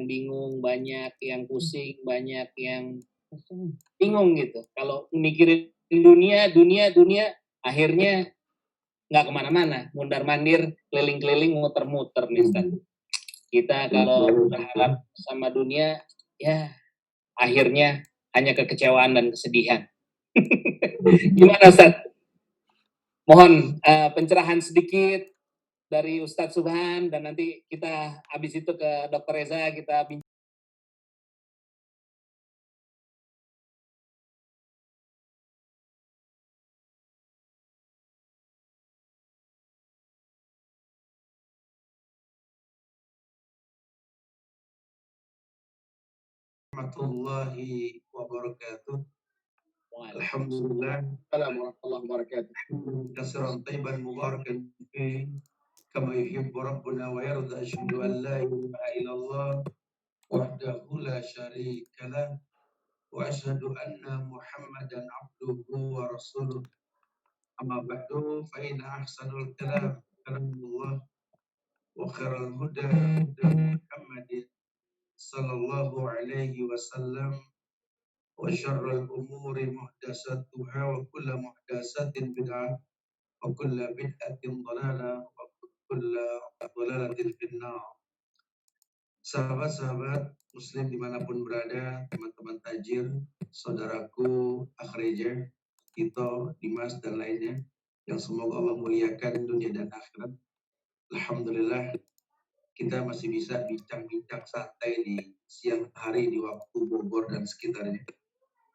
bingung, banyak yang pusing, banyak yang bingung gitu. Kalau mikirin dunia, akhirnya nggak kemana-mana, mundar-mandir, keliling-keliling, muter-muter nih Ustaz. Kita kalau berharap sama dunia, ya akhirnya hanya kekecewaan dan kesedihan. Gimana Ustaz? Mohon pencerahan sedikit dari Ustadz Subhan, dan nanti kita habis itu ke Dr. Reza, kita bincang. Warahmatullahi wabarakatuh. Alhamdulillah. Warahmatullahi wabarakatuh. Kasiran tayyiban mubarakan fihi kama yuhibbu rabbuna wa yarda. Asyhadu an la ilaha illallah wahdahu la syarika lah wa asyhadu anna Muhammadan abduhu wa rasuluh. Amma ba'du fa inna ahsanul kalam kalamullah wa khairal huda huda Muhammadin sallallahu alaihi wasallam wa syarrul umuri muhdatsatuha wa kullu muhdatsatin bid'ah wa kullu bid'atin dhalalah wa kullu dhalalatin finnar. Sahabat-sahabat muslim dimanapun berada, teman-teman tajir, saudaraku akhreja, Tito, Dimas dan lainnya yang semoga Allah muliakan dunia dan akhirat. Alhamdulillah kita masih bisa bincang-bincang santai di siang hari di waktu Bogor dan sekitarnya.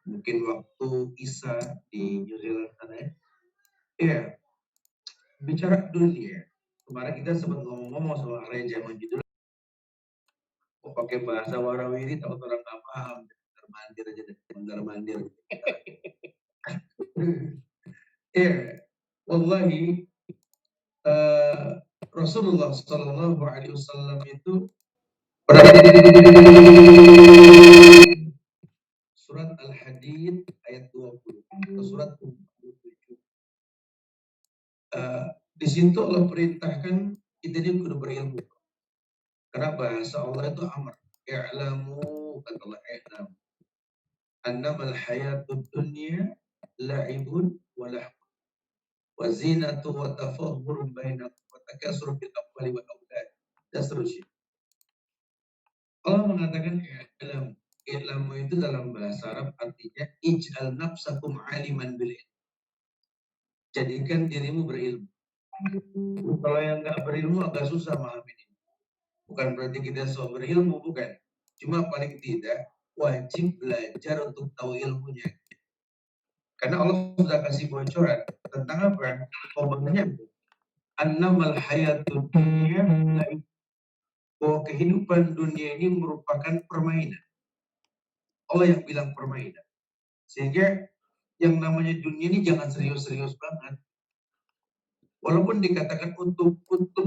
Mungkin waktu Isya di New Zealand sana ya. Ya, bicara dunia. Kemarin kita sempat ngomong-ngomong soal gereja judul. Pakai bahasa warawiri, takut orang nggak paham. Mandir aja deh, mandir. Ya, wallahi Rasulullah Sallallahu Alaihi Wasallam itu surat Al-Hadid ayat 20 atau surat 27. Di situ Allah perintahkan kita ini kudu berilmu. Karena bahasa Allah itu amr. I'lamu, kata Allah, i'lam. Annamal hayatud dunya la'ibun wa lahun. Wa zinatu wa tafahurun bainakum wa takasur bil amwali wal aulad. Dan seterusnya. Allah mengatakan i'lam. I'lamu itu dalam bahasa Arab artinya ij'al nafsakum aliman bil ilm. Jadikan dirimu berilmu. Kalau yang nggak berilmu agak susah memahami ini. Bukan berarti kita sok berilmu, bukan. Cuma paling tidak wajib belajar untuk tahu ilmunya. Karena Allah sudah kasih bocoran tentang apa? Omongannya annamal hayatud dunya, bahwa kehidupan dunia ini merupakan permainan. Allah yang bilang permainan. Sehingga yang namanya dunia ini jangan serius-serius banget. Walaupun dikatakan untuk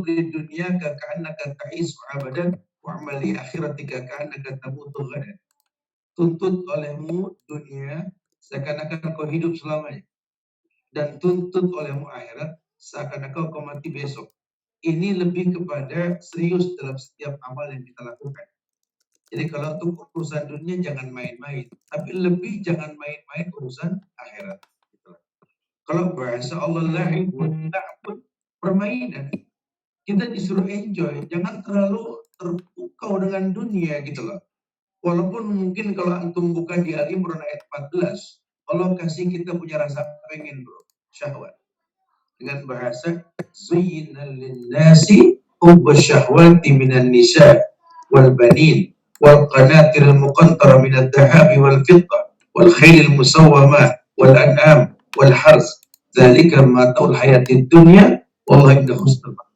di dunia ka'annaka ta'isu abadan wa amali akhiratika ka'annaka tamutu ghadan. Tuntut olehmu dunia seakan-akan kau hidup selamanya, dan tuntut olehmu akhirat seakan-akan kau mati besok. Ini lebih kepada serius dalam setiap amal yang kita lakukan. Jadi kalau untuk urusan dunia jangan main-main, tapi lebih jangan main-main urusan akhirat. Kalau bahasa Allah la'ibun, permainan, kita disuruh enjoy, jangan terlalu terpukau dengan dunia gitu loh. Walaupun mungkin kalau antum buka di Al-Imran ayat 14, Allah kasih kita punya rasa pengen bro, syahwat. Dengan bahasa zuyyina lin-nasi hubbus syahwati minan nisa wal banin wal qanatiril muqantara minad dhahabi wal fiddah wal khailil musawwamah wal an'am wal harz dzalika mata'ul hayatid dunya wallahu indahu husnul maab.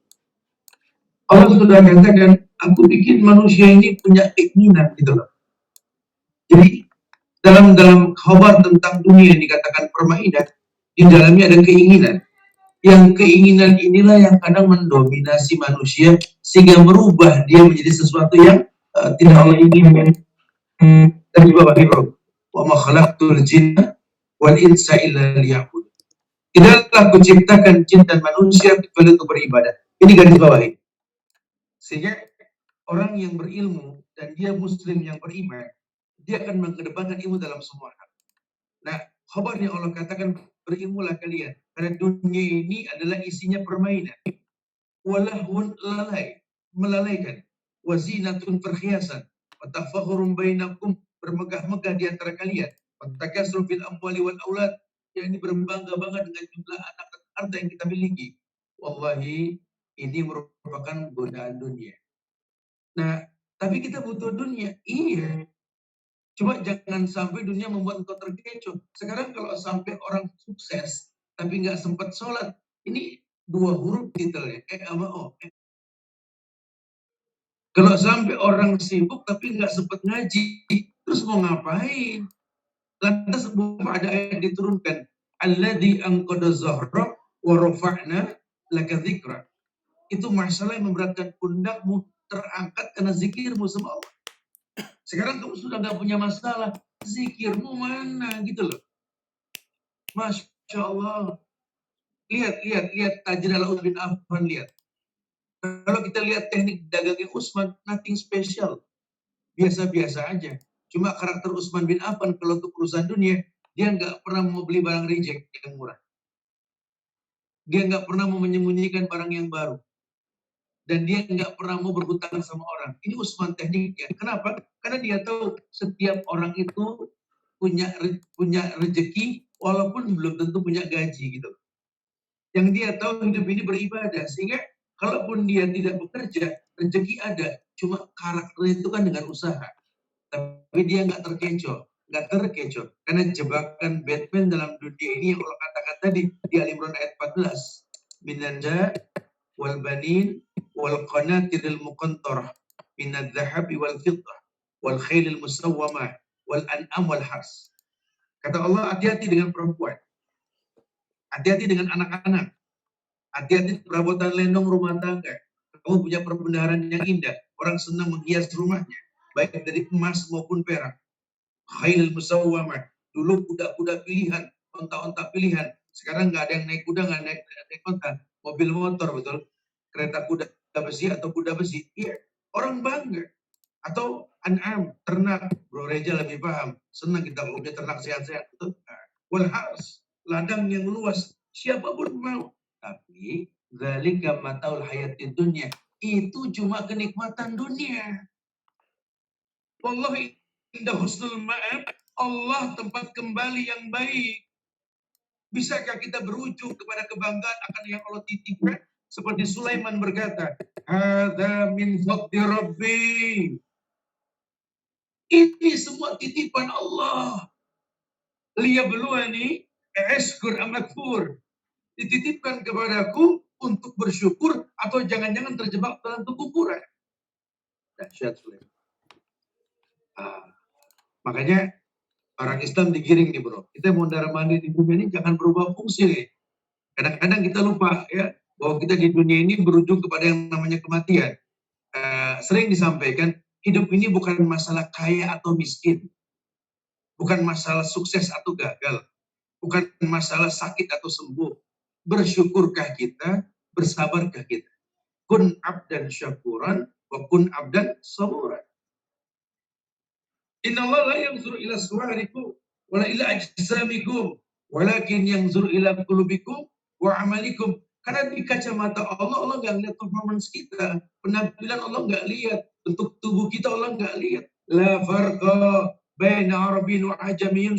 Allah sudah katakan, aku bikin manusia ini punya keinginan gitu loh. Jadi dalam khabar tentang dunia yang dikatakan permainan, di dalamnya ada keinginan. Yang keinginan inilah yang kadang mendominasi manusia sehingga merubah dia menjadi sesuatu yang tidak Allah inginkan. Dan di bawah itu, wa ma khalaqtul jinna wal insa illa liya'budun. Tidaklah kuciptakan jin dan manusia kecuali untuk beribadah. Ini garis bawahi. Sehingga orang yang berilmu dan dia muslim yang beriman, dia akan mengedepankan ilmu dalam semua hal. Nah, khabarnya Allah katakan berilmulah kalian, karena dunia ini adalah isinya permainan. Walahun melalaikan, wazinatun perhiasan, watafakhurun bainakum bermegah-megah di antara kalian, watakasrul fil amwali wal aulad, yakni berbangga-bangga dengan jumlah anak dan harta yang kita miliki. Wallahi, ini merupakan godaan dunia. Nah, tapi kita butuh dunia. Iya. Cuma jangan sampai dunia membuat engkau terkecoh. Sekarang kalau sampai orang sukses, tapi nggak sempat sholat, ini 2 huruf titelnya, sama O. Kalau sampai orang sibuk tapi nggak sempat ngaji, terus mau ngapain? Lantas ada ayat diturunkan, alladzi anqadha zahrak wa rafa'na laka dzikra. Itu masalah yang memberatkan pundakmu, terangkat karena zikirmu sama Allah. Sekarang kamu sudah nggak punya masalah, zikirmu mana gitu loh. Masya Allah. Lihat Tajir Alauddin bin Affan, lihat. Kalau kita lihat teknik dagangnya Utsman, nothing special. Biasa-biasa aja. Cuma karakter Utsman bin Affan kalau untuk urusan dunia, dia nggak pernah mau beli barang reject yang murah. Dia nggak pernah mau menyembunyikan barang yang baru. Dan dia nggak pernah mau berhutang sama orang. Ini Utsman tekniknya. Kenapa? Karena dia tahu setiap orang itu punya rezeki, walaupun belum tentu punya gaji gitu. Yang dia tahu hidup ini beribadah, sehingga kalaupun dia tidak bekerja, rezeki ada. Cuma karakternya itu kan dengan usaha. Tapi dia nggak terkecoh. Karena jebakan Batman dalam dunia ini yang Allah katakan tadi di Al-Imran ayat 14. Minanja wal banin wal qanatiril muqantarah minadz zahabi wal fiddah wal khailil musawwamah wal an'am wal hars. Kata Allah, hati-hati dengan perempuan. Hati-hati dengan anak-anak. Hati-hati perabotan lenong rumah tangga. Kamu punya perbendaharaan yang indah. Orang senang menghias rumahnya. Baik dari emas maupun perak. Khailil musawwamah. Dulu kuda-kuda pilihan. Onta-onta pilihan. Sekarang nggak ada yang naik kuda, nggak naik onta. Mobil motor, betul. Kereta kuda besi atau kuda besi. Iya. Orang bangga. Atau an'am, ternak. Bro Reja lebih paham. Senang kita kalau punya ternak sehat-sehat. Wal hars. Ladang yang luas. Siapapun mau. Tapi zalika mataul hayatid dunya, itu cuma kenikmatan dunia. Wallahi indah husnul ma'ab, Allah tempat kembali yang baik. Bisakah kita berujung kepada kebanggaan akan yang Allah titipkan? Seperti Sulaiman berkata, hadza min fadli rabbi. Ini semua titipan Allah. Liyabluwani ashkur am akfur. Dititipkan kepadaku untuk bersyukur atau jangan-jangan terjebak dalam kekufuran. Dahsyat Sulaiman. Makanya orang Islam digiring nih bro. Kita mondar mandir di dunia ini jangan berubah fungsi nih. Kadang-kadang kita lupa ya bahwa kita di dunia ini berujung kepada yang namanya kematian. Sering disampaikan hidup ini bukan masalah kaya atau miskin, bukan masalah sukses atau gagal, bukan masalah sakit atau sembuh. Bersyukurkah kita, bersabarkah kita? Kun abdan syakuran wa kun abdan saburan. Inna Allah la yanzuru ila suwarikum wala ila ajsamikum walakin yanzuru ila qulubikum wa amalikum. Karena di kacamata Allah, Allah nggak lihat performance kita, penampilan Allah nggak lihat, bentuk tubuh kita Allah nggak lihat. La farqa baina arabin wa ajamiyyin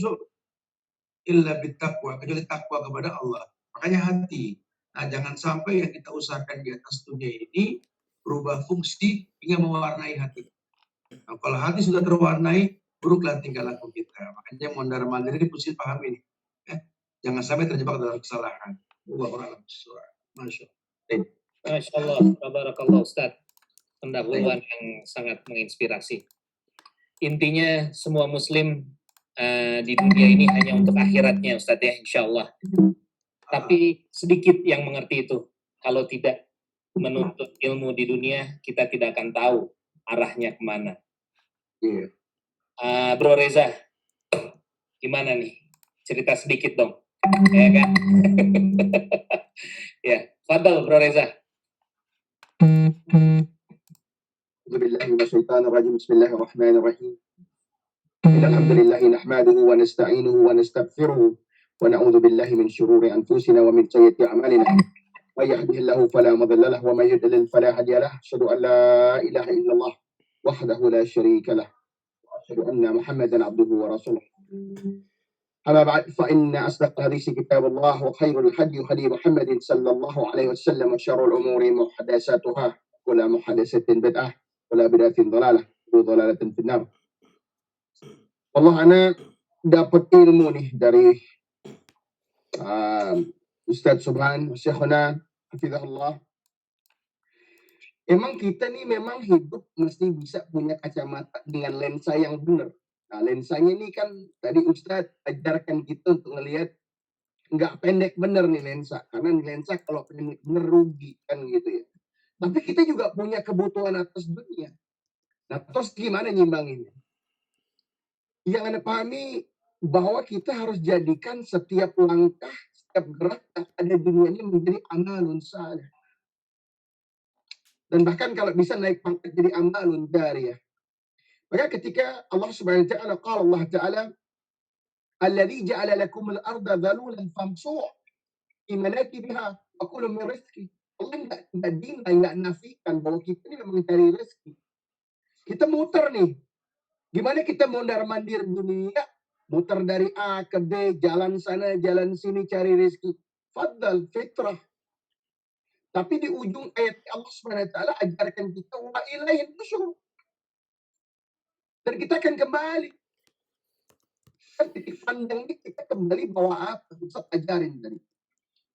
illa bittaqwa, kecuali takwa kepada Allah. Makanya hati. Nah, jangan sampai yang kita usahakan di atas dunia ini berubah fungsi hingga mewarnai hati. Nah, kalau hati sudah terwarnai, buruklah tingkah laku kita. Makanya mondar mandir ini mesti paham ini. Jangan sampai terjebak dalam kesalahan. Masya Allah, tabarakallah Ustaz. Pendahuluan yang sangat menginspirasi. Intinya semua muslim di dunia ini hanya untuk akhiratnya Ustaz ya, insya Allah. Tapi sedikit yang mengerti itu. Kalau tidak menuntut ilmu di dunia, kita tidak akan tahu arahnya kemana. Bro Reza, gimana nih? Cerita sedikit dong, ya kan? Ya, fadal Bro Reza. أعوذ بالله من الشيطان الرجيم بسم الله الرحمن الرحيم إن الحمد لله نحمده ونستعينه ونستغفره ونعوذ بالله من شرور أنفسنا ومن سيئات أعمالنا من يهده الله فلا مضل له ومن يضلل فلا هادي له أشهد أن لا إله إلا الله وحده لا شريك له وأشهد أن محمدا عبده ورسوله أما بعد فإن أصدق الحديث كتاب الله وخير الهدي هدي محمد صلى الله عليه وسلم وشر الأمور محدثاتها كل محدثة بدعة ولا بدعة ضلالة وضلالة في النار. Allah anak dapat ilmu nih dari Ustadz Subhan, Syekhuna, Hafizahullah. Emang kita nih memang hidup mesti bisa punya kacamata dengan lensa yang benar. Nah, lensanya ini kan tadi Ustadz ajarkan kita untuk ngelihat nggak pendek bener nih lensa. Karena lensa kalau pendek bener rugi kan gitu ya. Tapi kita juga punya kebutuhan atas dunia. Nah, terus gimana nyimbanginnya? Yang Anda pahami bahwa kita harus jadikan setiap langkah, setiap gerak yang ada di dunia ini menjadi amalun saleh. Dan bahkan kalau bisa naik pangkat jadi amalun jariyah. Maka ketika Allah Subhanahu wa taala qala Allah taala alladzi ja'ala lakumul arda dhalulan famshu' fi manakibiha wa kulu min rizqi. Allah enggak nafikan bahwa kita ini memang cari rezeki. Kita muter nih. Gimana kita mondar-mandir dunia, muter dari A ke B, jalan sana, jalan sini, cari rezeki. Fadal, fitrah. Tapi di ujung ayat Allah SWT ajarkan kita, wa ilaihin nusyur. Dan kita akan kembali. Titik pandang ini kita kembali bawa apa? Ustaz ajarin tadi.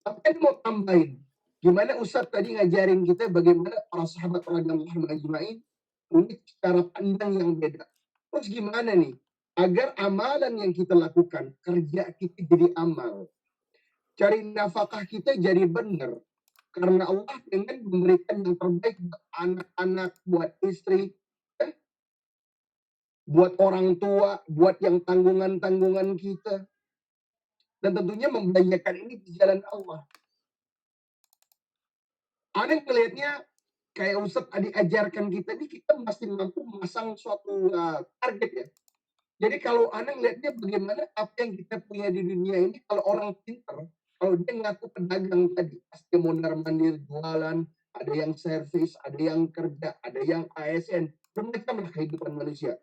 Tapi kan mau tambahin. Gimana Ustaz tadi ngajarin kita bagaimana para sahabat radhiyallahu ajma'in punya cara pandang yang beda. Terus gimana nih? Agar amalan yang kita lakukan, kerja kita jadi amal. Cari nafkah kita jadi benar. Karena Allah ingin memberikan yang terbaik buat anak-anak, buat istri, buat orang tua, buat yang tanggungan-tanggungan kita. Dan tentunya membelanjakan ini di jalan Allah. Aneh melihatnya, kayak Ustaz tadi ajarkan kita, ini kita masih mampu memasang suatu target ya. Jadi kalau Anda ngeliatnya bagaimana apa yang kita punya di dunia ini, kalau orang pintar, kalau dia ngaku pedagang tadi, pasti mondar-mandir jualan, ada yang servis, ada yang kerja, ada yang ASN, bermacam lah kehidupan manusia.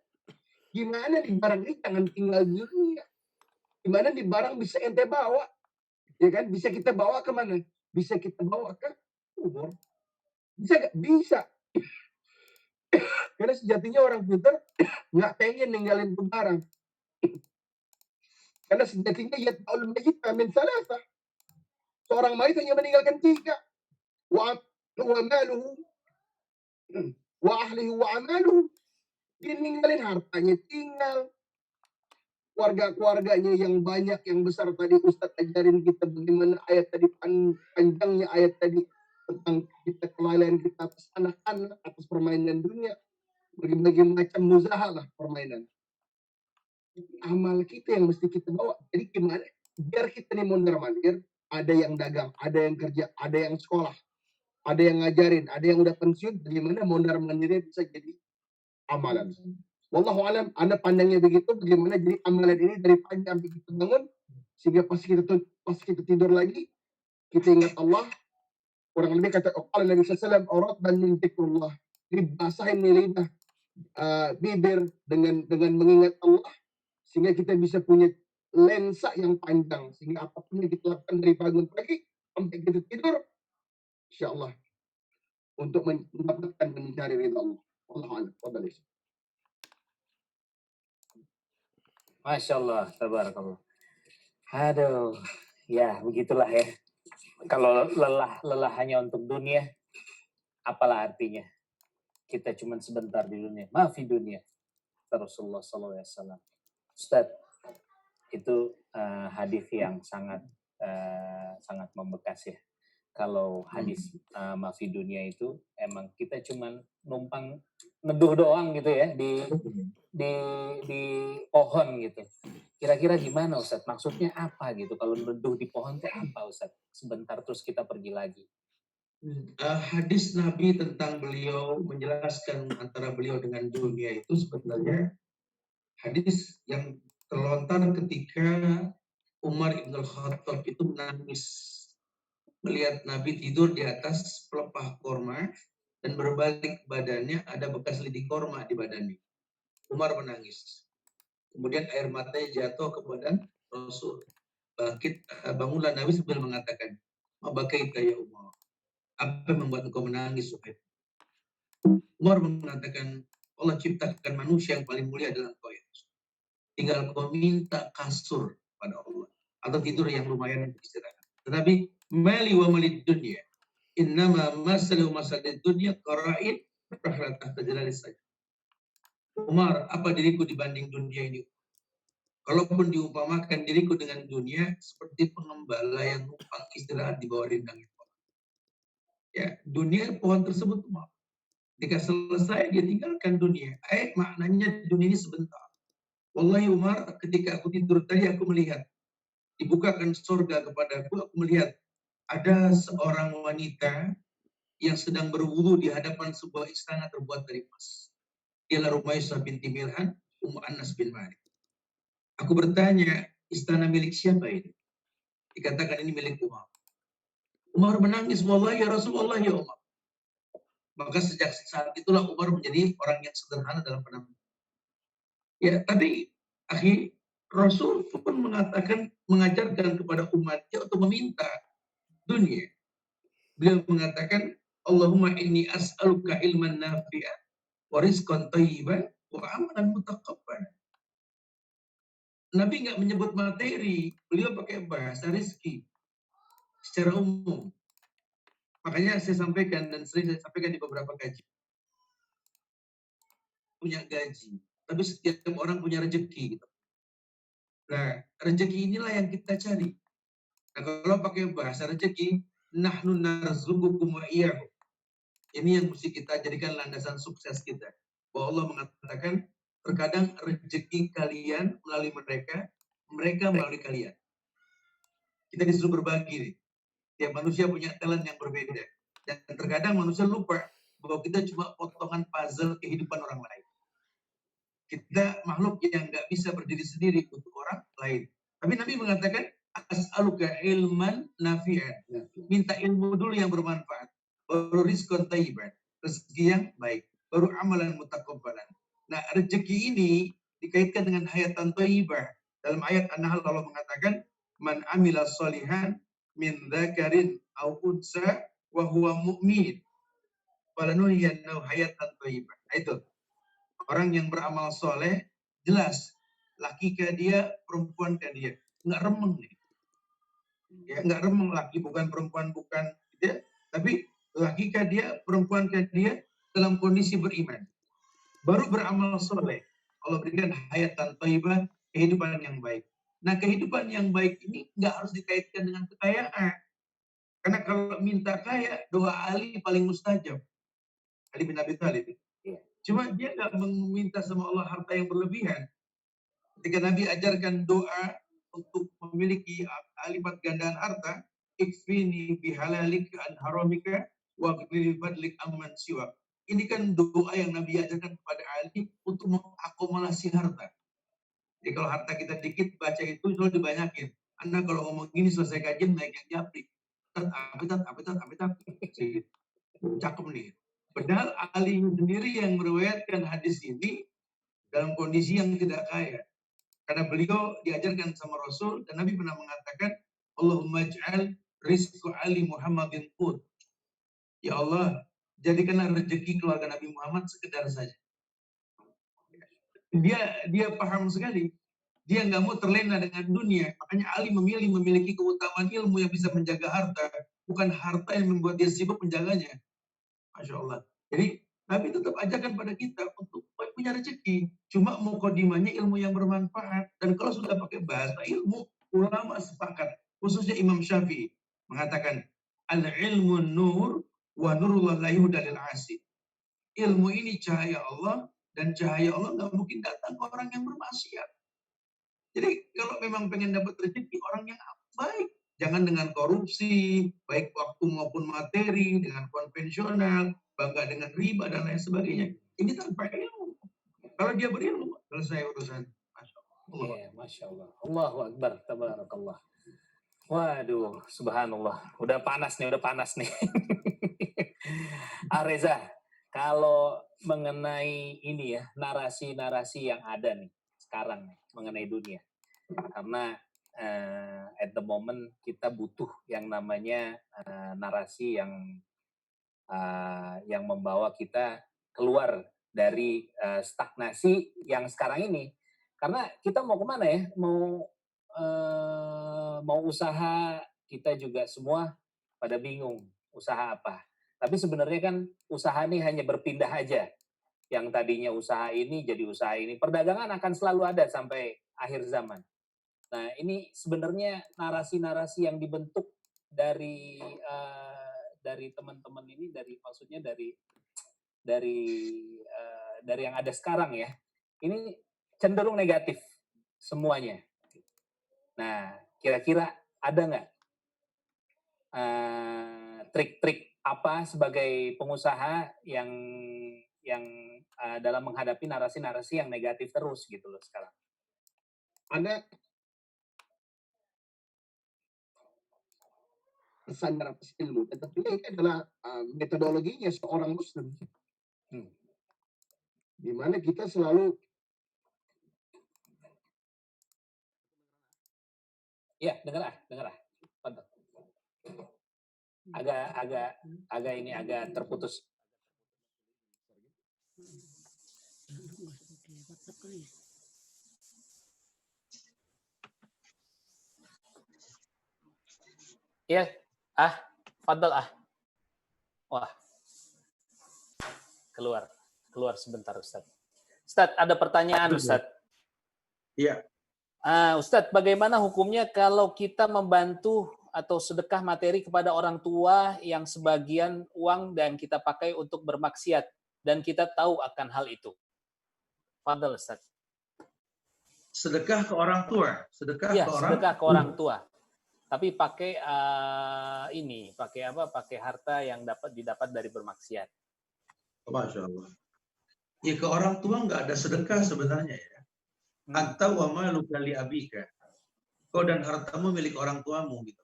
Gimana di barang ini jangan tinggal di dunia? Gimana di barang bisa ente bawa? Ya kan? Bisa kita bawa ke mana? Bisa kita bawa ke kubur. Bisa gak? Bisa. Karena sejatinya orang pintar nggak pengen ninggalin tuh barang. Karena sejatinya yatba'ul mayyita min thalatha. Seorang mayit hanya meninggalkan 3. Wa maluhu wa ahlihi wa amaluhu. Dia ninggalin hartanya tinggal. Keluarga-keluarganya yang banyak, yang besar tadi Ustaz ajarin kita bagaimana ayat tadi panjangnya ayat tadi tentang kita kelalaian kita atas anak-anak, atas permainan dunia. Berbagai macam muzahalah permainan. Amal kita yang mesti kita bawa. Jadi gimana? Biar kita nih mondar-mandir, ada yang dagang, ada yang kerja, ada yang sekolah, ada yang ngajarin, ada yang udah pensiun, bagaimana mondar-mandirnya bisa jadi amalan. Wallahu alam, Anda pandangnya begitu, bagaimana jadi amalan ini dari pagi sampai kita bangun, sehingga pas kita tidur lagi, kita ingat Allah, kurang lebih kata Nabi SAW, aurat dan min zikrullah. Jadi basahin lidah, bibir dengan mengingat Allah, sehingga kita bisa punya lensa yang panjang, sehingga apapun yang kita lakukan dari bangun pagi sampai kita tidur, insya Allah untuk mendapatkan mencari ridha Allah. Allah. Masya Allah, tabarakallah. Aduh, ya begitulah ya. Kalau lelah hanya untuk dunia, apalah artinya? Kita cuma sebentar di dunia. Maafi dunia. Rasulullah SAW. Ustaz, itu hadis yang sangat membekas ya. Kalau hadis maafi dunia itu emang kita cuma numpang neduh doang gitu ya di pohon gitu. Kira-kira gimana Ustaz? Maksudnya apa gitu? Kalau neduh di pohon itu apa Ustaz? Sebentar terus kita pergi lagi. Hadis Nabi tentang beliau menjelaskan antara beliau dengan dunia itu sebenarnya hadis yang terlontar ketika Umar Ibn Khattab itu menangis melihat Nabi tidur di atas pelepah korma dan berbalik badannya ada bekas lidi korma di badannya. Umar menangis. Kemudian air matanya jatuh ke badan Rasul. Bangunlah Nabi sambil mengatakan, "Mabakaita ya Umar." Apa yang membuat engkau menangis, Suhaib? Umar mengatakan, Allah ciptakan manusia yang paling mulia adalah engkau ya. Tinggal kau minta kasur pada Allah atau tidur yang lumayan istirahat. Tetapi mali wa malid dunya, innama masalu masalid dunya qara'in rahlatah tajalali saja. Umar, apa diriku dibanding dunia ini? Kalaupun diumpamakan diriku dengan dunia seperti pengembala yang numpang istirahat di bawah rindang itu. Ya, dunia pohon tersebut Umar. Ketika selesai dia tinggalkan dunia. Maknanya dunia ini sebentar. Wallahi Umar, ketika aku tidur tadi aku melihat dibukakan surga kepadaku, aku melihat ada seorang wanita yang sedang berwudu di hadapan sebuah istana terbuat dari emas. Ialah Rumaisah binti Milhan, Anas bin Malik. Aku bertanya, istana milik siapa ini? Dikatakan ini milik Umar. Umar menangis, wallahi ya Rasulullah ya Umar. Maka sejak saat itulah Umar menjadi orang yang sederhana dalam penampilan. Ya, tapi Rasul pun mengajarkan kepada umatnya untuk meminta dunia. Beliau mengatakan, Allahumma inni as'aluka ilman nafi'an wa rizqan thayyiban wa amalan mutaqabbal. Nabi nggak menyebut materi, beliau pakai bahasa rezeki secara umum. Makanya saya sampaikan dan sering saya sampaikan di beberapa kajian. Punya gaji, tapi setiap orang punya rezeki gitu. Nah, rezeki inilah yang kita cari. Nah, kalau pakai bahasa rezeki, nahnu narzuqukum wa iyyakum. Ini yang mesti kita jadikan landasan sukses kita. Bahwa Allah mengatakan, terkadang rezeki kalian melalui mereka, mereka melalui kalian. Kita disuruh berbagi nih. Tiap manusia punya talent yang berbeda. Dan terkadang manusia lupa bahwa kita cuma potongan puzzle kehidupan orang lain. Kita makhluk yang nggak bisa berdiri sendiri untuk orang lain. Tapi Nabi mengatakan, as'aluka ilman nafi'an. Minta ilmu dulu yang bermanfaat. Baru rizqan thayyiban. Rezeki yang baik. Baru amalan mutakabbalan. Nah, rezeki ini dikaitkan dengan hayatan thayyibah. Dalam ayat An-Nahl Allah mengatakan, man amila sholihan min dzakarin au unsa wa huwa mu'min. Falanuhyiyannahu hayatan thayyibah. Itu. Orang yang beramal soleh, jelas. Laki kah dia, perempuan kah dia. Nggak remeng nih. Ya, nggak remeng laki, bukan perempuan, bukan. Ya. Tapi laki kah dia, perempuan kah dia, dalam kondisi beriman. Baru beramal soleh. Allah berikan hayatan thayyibah, kehidupan yang baik. Nah, kehidupan yang baik ini nggak harus dikaitkan dengan kekayaan. Karena kalau minta kaya, doa Ali paling mustajab. Ali bin Abi Thalib. Cuma dia nggak meminta sama Allah harta yang berlebihan. Ketika Nabi ajarkan doa untuk memiliki alimat gandaan harta, ikfini bihalalika an haramika wa qini fadlik amman siwa. Ini kan doa yang Nabi ajarkan kepada Ali untuk mengakumulasi harta. Jadi kalau harta kita dikit, baca itu selalu dibanyakin. Anda kalau ngomong gini selesai kajian naik yang japri. Apitat. Cakep nih. Padahal Ali sendiri yang meriwayatkan hadis ini dalam kondisi yang tidak kaya. Karena beliau diajarkan sama Rasul dan Nabi pernah mengatakan, Allahumma ij'al rizqu Ali Muhammadin qut. Ya Allah, jadikanlah rezeki keluarga Nabi Muhammad sekedar saja. Dia paham sekali. Dia nggak mau terlena dengan dunia. Makanya Ali memiliki keutamaan ilmu yang bisa menjaga harta. Bukan harta yang membuat dia sibuk menjaganya. Masya Allah. Jadi Nabi tetap ajarkan pada kita untuk punya rezeki. Cuma mukadimahnya ilmu yang bermanfaat. Dan kalau sudah pakai bahasa ilmu, ulama sepakat. Khususnya Imam Syafi'i mengatakan, al-ilmu nur wa nurullah la yuhda lil asi. Ilmu ini cahaya Allah dan cahaya Allah nggak mungkin datang ke orang yang bermaksiat. Jadi kalau memang pengen dapat rezeki orang yang baik, Jangan dengan korupsi, baik waktu maupun materi, dengan konvensional, bangga dengan riba dan lain sebagainya. Ini tanpa ilmu. Kalau dia berilmu, selesai urusan. Masya Allah. Iya, Masya Allah. Allahu Akbar, tabarakallah. Waduh, subhanallah. Udah panas nih. Reza, kalau mengenai ini ya, narasi-narasi yang ada nih sekarang nih, mengenai dunia. Karena at the moment kita butuh yang namanya narasi yang membawa kita keluar dari stagnasi yang sekarang ini. Karena kita mau kemana ya? Mau usaha, kita juga semua pada bingung usaha apa. Tapi sebenarnya kan usaha ini hanya berpindah aja. Yang tadinya usaha ini jadi usaha ini. Perdagangan akan selalu ada sampai akhir zaman. Nah, ini sebenarnya narasi-narasi yang dibentuk dari teman-teman ini, maksudnya dari yang ada sekarang ya. Ini cenderung negatif semuanya. Nah, kira-kira ada nggak trik-trik apa sebagai pengusaha yang dalam menghadapi narasi-narasi yang negatif terus gitu loh sekarang? Ada pesan dan atas ilmu, tetapi ini adalah metodologinya seorang muslim. Di mana kita selalu dengar. Agak terputus. Ya, Fadal Wah. Keluar sebentar Ustaz. Ustaz, ada pertanyaan Ustaz. Iya. Ustaz, bagaimana hukumnya kalau kita membantu atau sedekah materi kepada orang tua yang sebagian uang dan kita pakai untuk bermaksiat dan kita tahu akan hal itu? Fadal Ustaz. Sedekah ke orang tua. Sedekah ke orang tua. Tapi pakai pakai harta yang didapat dari bermaksiat. Masya Allah. Ya, ke orang tua nggak ada sedekah sebenarnya ya. Anta wa maluka li abika. Kau dan hartamu milik orang tuamu gitu.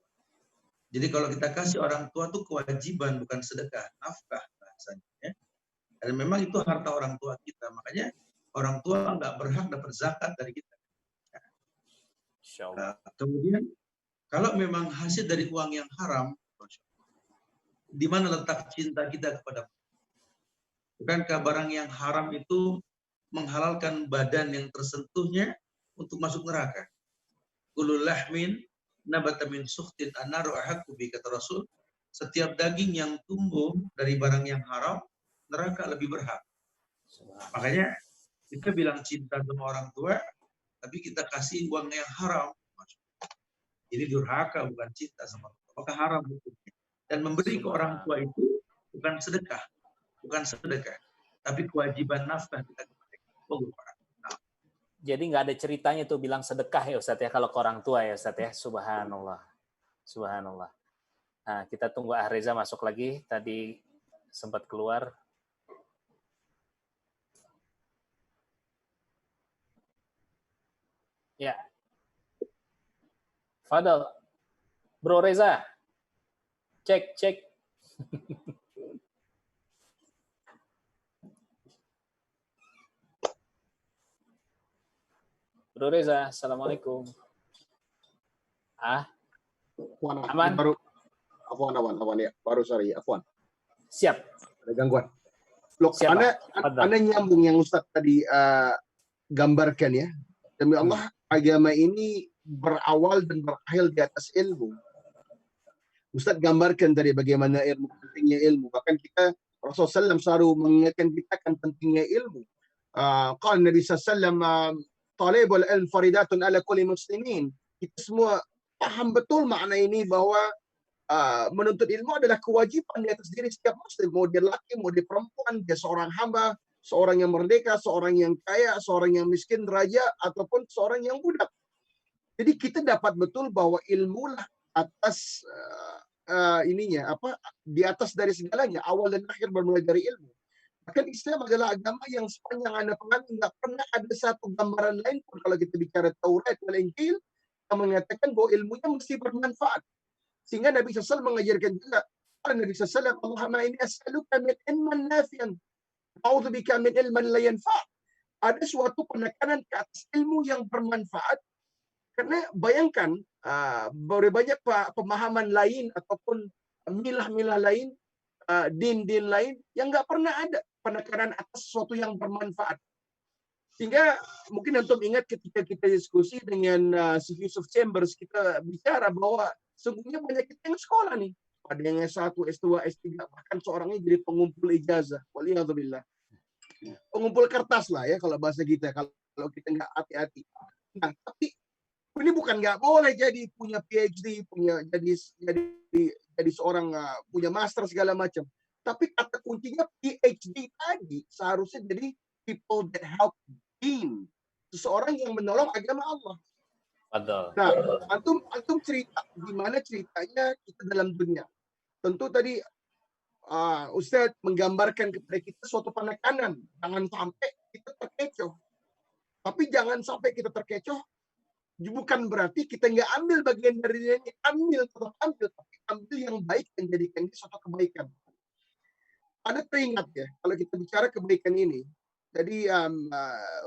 Jadi kalau kita kasih orang tua tuh kewajiban, bukan sedekah, nafkah bahasanya ya. Dan memang itu harta orang tua kita. Makanya orang tua nggak berhak dapat zakat dari kita. Nah, kemudian kalau memang hasil dari uang yang haram, di mana letak cinta kita kepada? Bukankah barang yang haram itu menghalalkan badan yang tersentuhnya untuk masuk neraka? Kullu lahmin nabata min sukhtin annaru ahaqqu bi, kata Rasul. Setiap daging yang tumbuh dari barang yang haram, neraka lebih berhak. Makanya kita bilang cinta sama orang tua, tapi kita kasih uang yang haram. Ini durhaka, bukan cinta sama orang tua. Maka haram hukumnya. Dan memberi ke orang tua itu bukan sedekah, tapi kewajiban nafkah kita. Jadi nggak ada ceritanya tuh bilang sedekah ya Ustaz ya kalau ke orang tua ya Ustaz ya. Subhanallah. Nah, kita tunggu Reza masuk lagi. Tadi sempat keluar. Ya. Fadal. Bro Reza. Cek. Bro Reza, Assalamualaikum. Aman? Afwan ya. Afwan. Siap. Ada gangguan. Loh, Anda nyambung yang Ustaz tadi gambarkan ya. Demi Allah, agama ini berawal dan berakhir di atas ilmu. Ustaz gambarkan tadi bagaimana pentingnya ilmu. Bahkan kita Rasulullah SAW selalu mengingatkan kita akan pentingnya ilmu. Qala Nabi SAW, talibul ilm faridatun ala kulli muslimin. Kita semua paham betul makna ini bahwa menuntut ilmu adalah kewajiban di atas diri setiap muslim. Mau dia laki, mau dia perempuan, dia seorang hamba, seorang yang merdeka, seorang yang kaya, seorang yang miskin, raja, ataupun seorang yang budak. Jadi kita dapat betul bahwa ilmu lah atas ininya di atas dari segalanya, awal dan akhir bermula dari ilmu. Bahkan Islam adalah agama yang sepanjang Anda pahami nggak pernah ada satu gambaran lain pun kalau kita bicara Taurat dan Injil yang mengatakan bahwa ilmunya mesti bermanfaat. Sehingga Nabi SAW mengajarkan juga, Nabi SAW, Allahumma inni as'aluka min ilman nafi'an, a'udzubika min ilman la yanfa'. Ada suatu penekanan ke atas ilmu yang bermanfaat. Karena bayangkan, banyak pemahaman lain ataupun milah-milah lain, din-din lain yang nggak pernah ada penekanan atas sesuatu yang bermanfaat. Sehingga mungkin antum ingat ketika kita diskusi dengan si Yusuf Chambers, kita bicara bahwa sungguhnya banyak kita yang sekolah nih. Ada yang S1, S2, S3, bahkan seorangnya jadi pengumpul ijazah. Waliyadzubillah. Pengumpul kertas lah ya kalau bahasa kita, kalau kita nggak hati-hati. Nah, tapi ini bukan nggak boleh jadi punya PhD, punya jadi seorang punya master segala macam. Tapi kata kuncinya PhD tadi seharusnya jadi people that help deen, seseorang yang menolong agama Allah. Betul. Nah, antum cerita gimana ceritanya kita dalam dunia. Tentu tadi Ustadz menggambarkan kepada kita suatu penekanan, jangan sampai kita terkecoh. Tapi jangan sampai kita terkecoh bukan berarti kita nggak ambil bagian dari dia ini, tetap ambil, tapi ambil yang baik dan jadikan ini suatu kebaikan. Anda teringat ya, kalau kita bicara kebaikan ini, jadi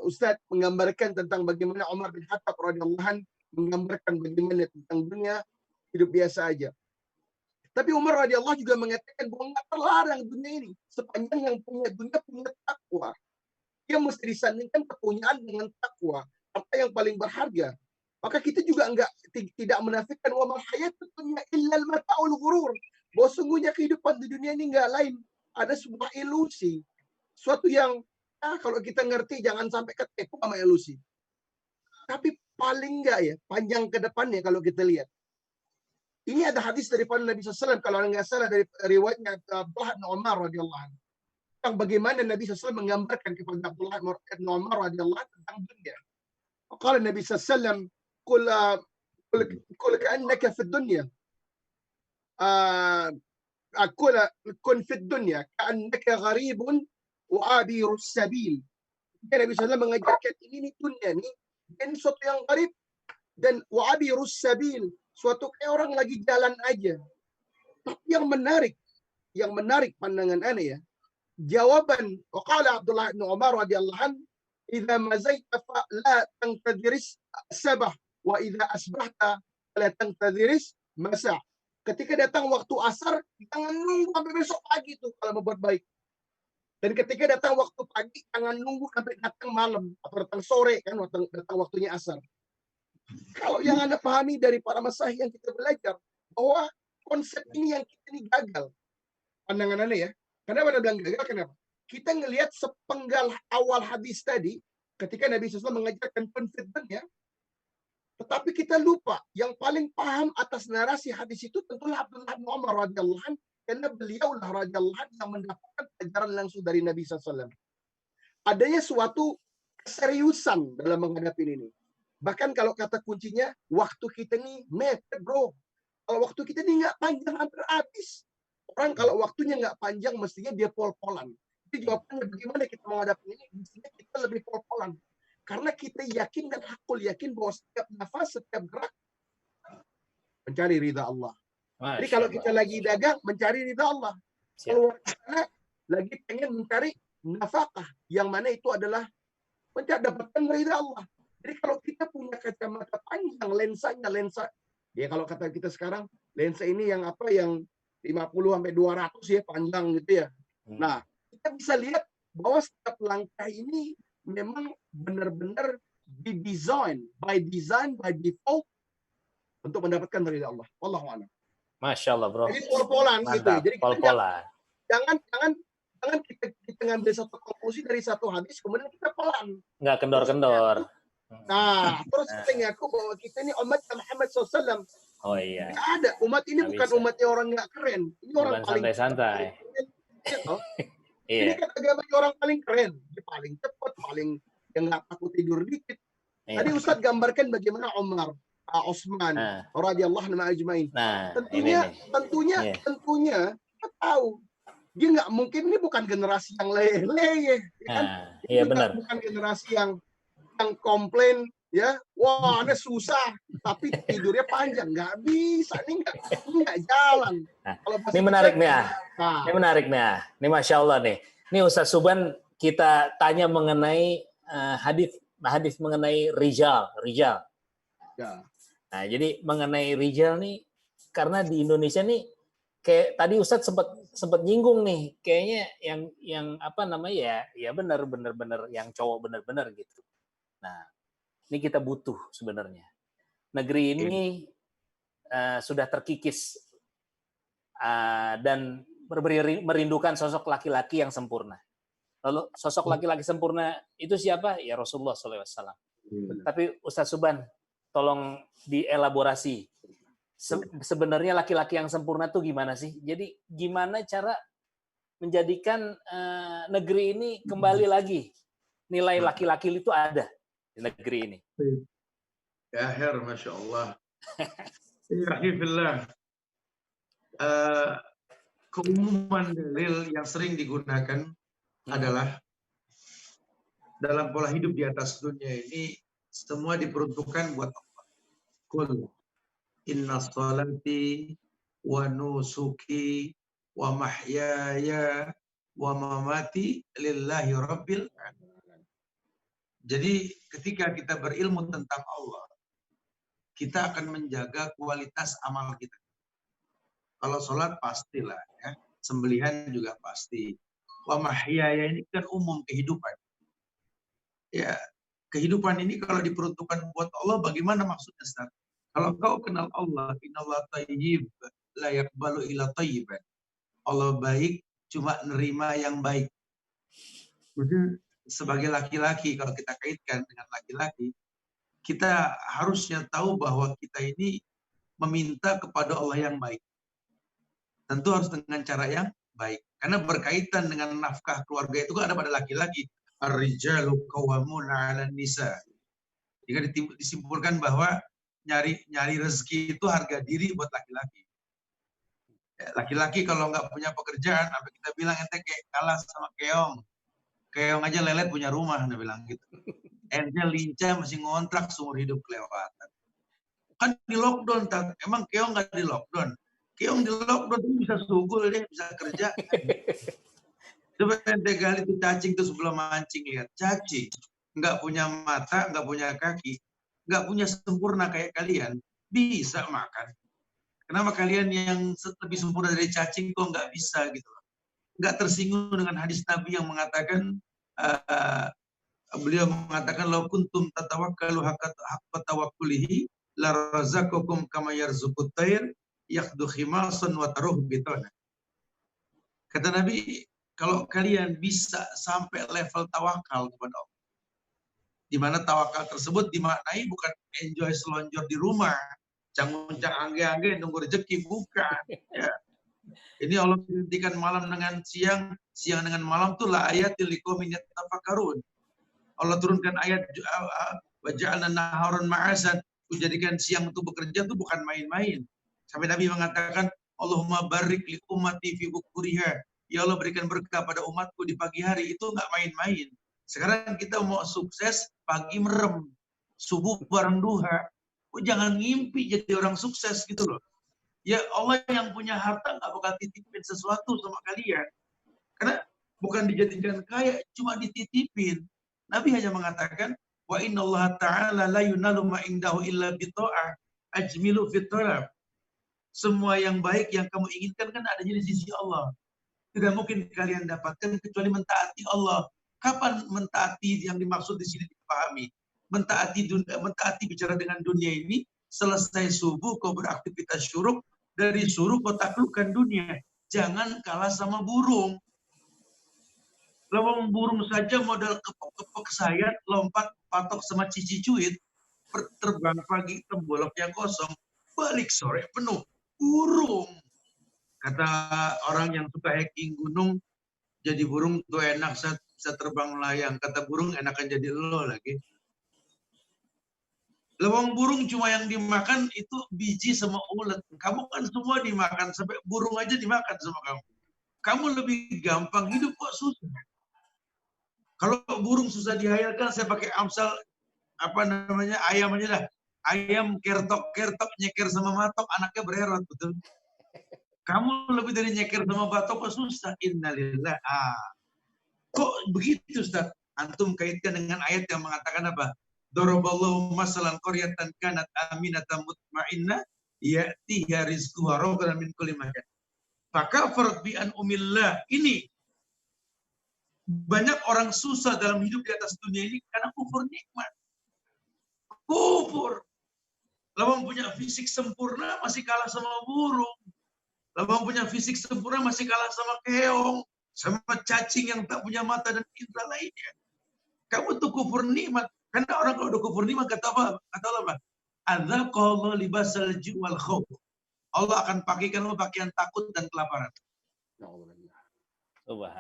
Ustadz menggambarkan tentang bagaimana Umar bin Khattab radhiyallahu anhu menggambarkan bagaimana tentang dunia hidup biasa aja. Tapi Umar radhiyallahu juga mengatakan bahwa nggak terlarang dunia ini sepanjang yang punya dunia punya takwa. Dia mesti disandingkan kepunyaan dengan takwa, apa yang paling berharga. Maka kita juga tidak menafikan wa mal hayatud dunya illa al mata'ul ghurur. Bahwa sungguhnya kehidupan di dunia ini nggak lain, ada sebuah ilusi. Suatu yang kalau kita ngerti jangan sampai ketipu sama ilusi. Tapi paling nggak ya, panjang ke depannya kalau kita lihat. Ini ada hadis daripada Nabi SAW, kalau nggak salah dari riwayatnya Abdullah bin Umar radhiyallahu anhu. Tentang bagaimana Nabi SAW menggambarkan kepada Abdullah bin Umar radhiyallahu anhu tentang dunia. Qala Nabi SAW, قل كأنك في الدنيا كن في الدنيا كأنك غريب وعابر السبيل. Nabi SAW mengajarkan ini dunia nih, ini suatu yang gharib dan wa'abirus sabil, suatu kayak orang lagi jalan aja. Tapi yang menarik pandangan aneh ya, jawaban waqala Abdullah bin Umar radhiyallahu anhu, idza mazaita fa la tantadhiris sabah wa idza asbahta la tantadhiris masa. Ketika datang waktu asar, jangan nunggu sampai besok pagi tuh kalau mau buat baik. Dan ketika datang waktu pagi, jangan nunggu sampai datang malam atau datang sore kan, datang waktunya asar. Kalau yang Anda pahami dari para masyayikh yang kita belajar bahwa konsep ini yang kita ini gagal. Pandangan Anda ya. Kenapa Anda bilang gagal? Kenapa? Kita ngelihat sepenggal awal hadis tadi, ketika Nabi SAW mengajarkan penfitnahnya, tetapi kita lupa yang paling paham atas narasi hadis itu tentulah Abdullah bin Umar radhiyallahu anhu, karena beliaulah radhiyallahu anhu yang mendapatkan ajaran langsung dari Nabi SAW. Adanya suatu keseriusan dalam menghadapi ini. Bahkan kalau kata kuncinya, waktu kita ini mepet bro. Kalau waktu kita ini nggak panjang hampir habis. Orang kalau waktunya nggak panjang, mestinya dia pol-polan. Jadi jawabannya bagaimana kita menghadapi ini? Mestinya kita lebih pol-polan. Karena kita yakin dan hakul yakin bahwa setiap nafas, setiap gerak mencari ridha Allah. Jadi kalau kita lagi dagang, mencari ridha Allah. Kalau sana lagi pengen mencari nafkah, yang mana itu adalah mendapatkan ridha Allah. Jadi kalau kita punya kacamata panjang, lensa, ya kalau kata kita sekarang, lensa ini yang yang 50 sampai 200 ya panjang gitu ya. Nah, kita bisa lihat bahwa setiap langkah ini memang benar-benar didesain, by default untuk mendapatkan ridha Allah. Wallahu a'lam. Masya Allah bro. Jadi pol-polan gitu ya. Jadi pol-polan. Jangan kita ngambil satu konklusi dari satu hadis kemudian kita pelan. Nggak kendor-kendor. Nah, terus kita ngaku bahwa kita ini umat Muhammad SAW. Oh iya. Nggak ada. Umat ini bukan bisa. umatnya orang nggak keren. Ini orang bukan paling santai-santai. Ini kan agamanya orang paling keren. Dia paling cepat, paling yang nggak takut tidur dikit. Tadi Ustadz gambarkan bagaimana Umar. Utsman Nah, radhiyallahu anhu ajmain. nah Tentunya Iya. kita tahu dia nggak mungkin, ini bukan generasi yang leyeh-leyeh, ya kan? Nah, Ini iya juga benar. bukan generasi yang komplain, ya, wah ini susah, tapi tidurnya panjang, nggak bisa, ini nggak jalan. Nah, Kalau ini menarik nih, nah, ini menarik nih, ini Masya Allah nih. Ini Ustaz Suban kita tanya mengenai hadis mengenai rijal. ya. Nah, jadi mengenai rijal nih, karena di Indonesia nih, kayak tadi Ustadz sempat nyinggung nih, kayaknya yang apa namanya ya benar yang cowok benar gitu. Nah, ini kita butuh sebenarnya. Negeri ini sudah terkikis dan merindukan sosok laki-laki yang sempurna. Lalu sosok laki-laki sempurna itu siapa? Ya Rasulullah SAW. Tapi Ustadz Suban, tolong dielaborasi. Sebenarnya laki-laki yang sempurna tuh gimana sih? Jadi gimana cara menjadikan negeri ini kembali lagi nilai laki-laki itu ada di negeri ini? Ya Her, Masya Allah. Alhamdulillah. Keumuman dalil yang sering digunakan adalah dalam pola hidup di atas dunia ini semua diperuntukkan buat Allah. Kul inna salati wa nusuki wa mahyaya wa mamati lillahi rabbil alamin. Jadi ketika kita berilmu tentang Allah, kita akan menjaga kualitas amal kita. Kalau sholat pastilah, ya. Sembelihan juga pasti. Wa mahyaya ini kan umum kehidupan. Ya, kehidupan ini kalau diperuntukkan buat Allah, bagaimana maksudnya, Ustaz? Kalau kau kenal Allah, innallaha thayyib la yaqbalu illa thayyiban. Allah baik, cuma nerima yang baik. Jadi sebagai laki-laki, kalau kita kaitkan dengan laki-laki, kita harusnya tahu bahwa kita ini meminta kepada Allah yang baik. Tentu harus dengan cara yang baik. Karena berkaitan dengan nafkah keluarga itu kan ada pada laki-laki. Ar-rijalu qawwamuna 'alan nisa. Jika disimpulkan bahwa nyari rezeki itu harga diri buat laki-laki. Laki-laki kalau nggak punya pekerjaan, apa kita bilang ente kayak kalah sama keong. Keong aja lelet punya rumah, anda bilang gitu. Ente lincah masih ngontrak seumur hidup kelewatan. Kan di lockdown, emang keong nggak di lockdown? Keong di lockdown itu bisa sugul deh, bisa kerja. Coba ente gali itu cacing tuh sebelum mancing, lihat cacing. Nggak punya mata, nggak punya kaki, nggak punya sempurna kayak kalian, bisa makan. Kenapa kalian yang lebih sempurna dari cacing kok nggak bisa gitu? Nggak tersinggung dengan hadis Nabi yang mengatakan, beliau mengatakan, "Lau kuntum tatawakkalu haqqa tawakkulihi la razaqakum kama yarzuqut tayr yakhdu khimasan wa taruh bitana." Kata Nabi, kalau kalian bisa sampai level tawakal kepada Allah, di mana tawakal tersebut dimaknai bukan enjoy selonjor di rumah, cang-cang angge-angge nunggu rezeki, bukan. Ya. Ini Allah menghentikan malam dengan siang, siang dengan malam tuh la ayatil liqaumin yatafakkarun. Allah turunkan ayat wa ja'alna naharan ma'asan, menjadikan siang untuk bekerja itu bukan main-main. Sampai Nabi mengatakan, Allahumma barik li ummati fi bukuriha. Ya Allah berikan berkah pada umatku di pagi hari, itu nggak main-main. Sekarang kita mau sukses pagi merem, subuh bareng duha. Jangan ngimpi jadi orang sukses gitu loh. Ya Allah yang punya harta nggak bakal titipin sesuatu sama kalian. Karena bukan dijadikan kaya, cuma dititipin. Nabi hanya mengatakan, wa innallaha ta'ala la yunalu ma indahu illa bita'ah ajmilu fit talab. Semua yang baik yang kamu inginkan kan adanya di sisi Allah. Tidak mungkin kalian dapatkan kecuali mentaati Allah. Kapan mentaati yang dimaksud di sini dipahami? Mentaati bicara dengan dunia ini, selesai subuh kau beraktivitas syuruk, dari syuruk kau taklukkan dunia. Jangan kalah sama burung. Lawang burung saja modal kepok-kepok sayat, lompat patok sama cici cuit, terbang pagi tembolok yang kosong, balik sore penuh. Burung. Kata orang yang suka hiking gunung, jadi burung tuh enak bisa terbang melayang. Kata burung enakan jadi lo lagi. Lawang burung cuma yang dimakan itu biji sama ulet. Kamu kan semua dimakan, sampai burung aja dimakan sama kamu. Kamu lebih gampang hidup kok susah. Kalau burung susah dihayalkan, saya pakai amsal ayam aja dah. Ayam kertok-kertok nyeker sama matok, anaknya bererot, betul. Kamu lebih dari nyeker sama batok kok susah. Innalillah. Kok begitu, Ustaz? Antum kaitkan dengan ayat yang mengatakan apa? Daraballahu masalan qaryatan kanat aminatan mutmainnah ya'tiha rizquha ragadan min kulli makan. Fakafarat bi an'umillah. Ini banyak orang susah dalam hidup di atas dunia ini karena kufur nikmat. Kufur. Lawang punya fisik sempurna masih kalah sama burung. Lawang punya fisik sempurna masih kalah sama keong, sama cacing yang tak punya mata dan indera lainnya. Kamu tuh kufur nikmat. Karena orang kalau udah kufur nikmat kata apa? Adzaqallahu libasal ju' wal khauf. Allah akan pakaikan kamu pakaian takut dan kelaparan.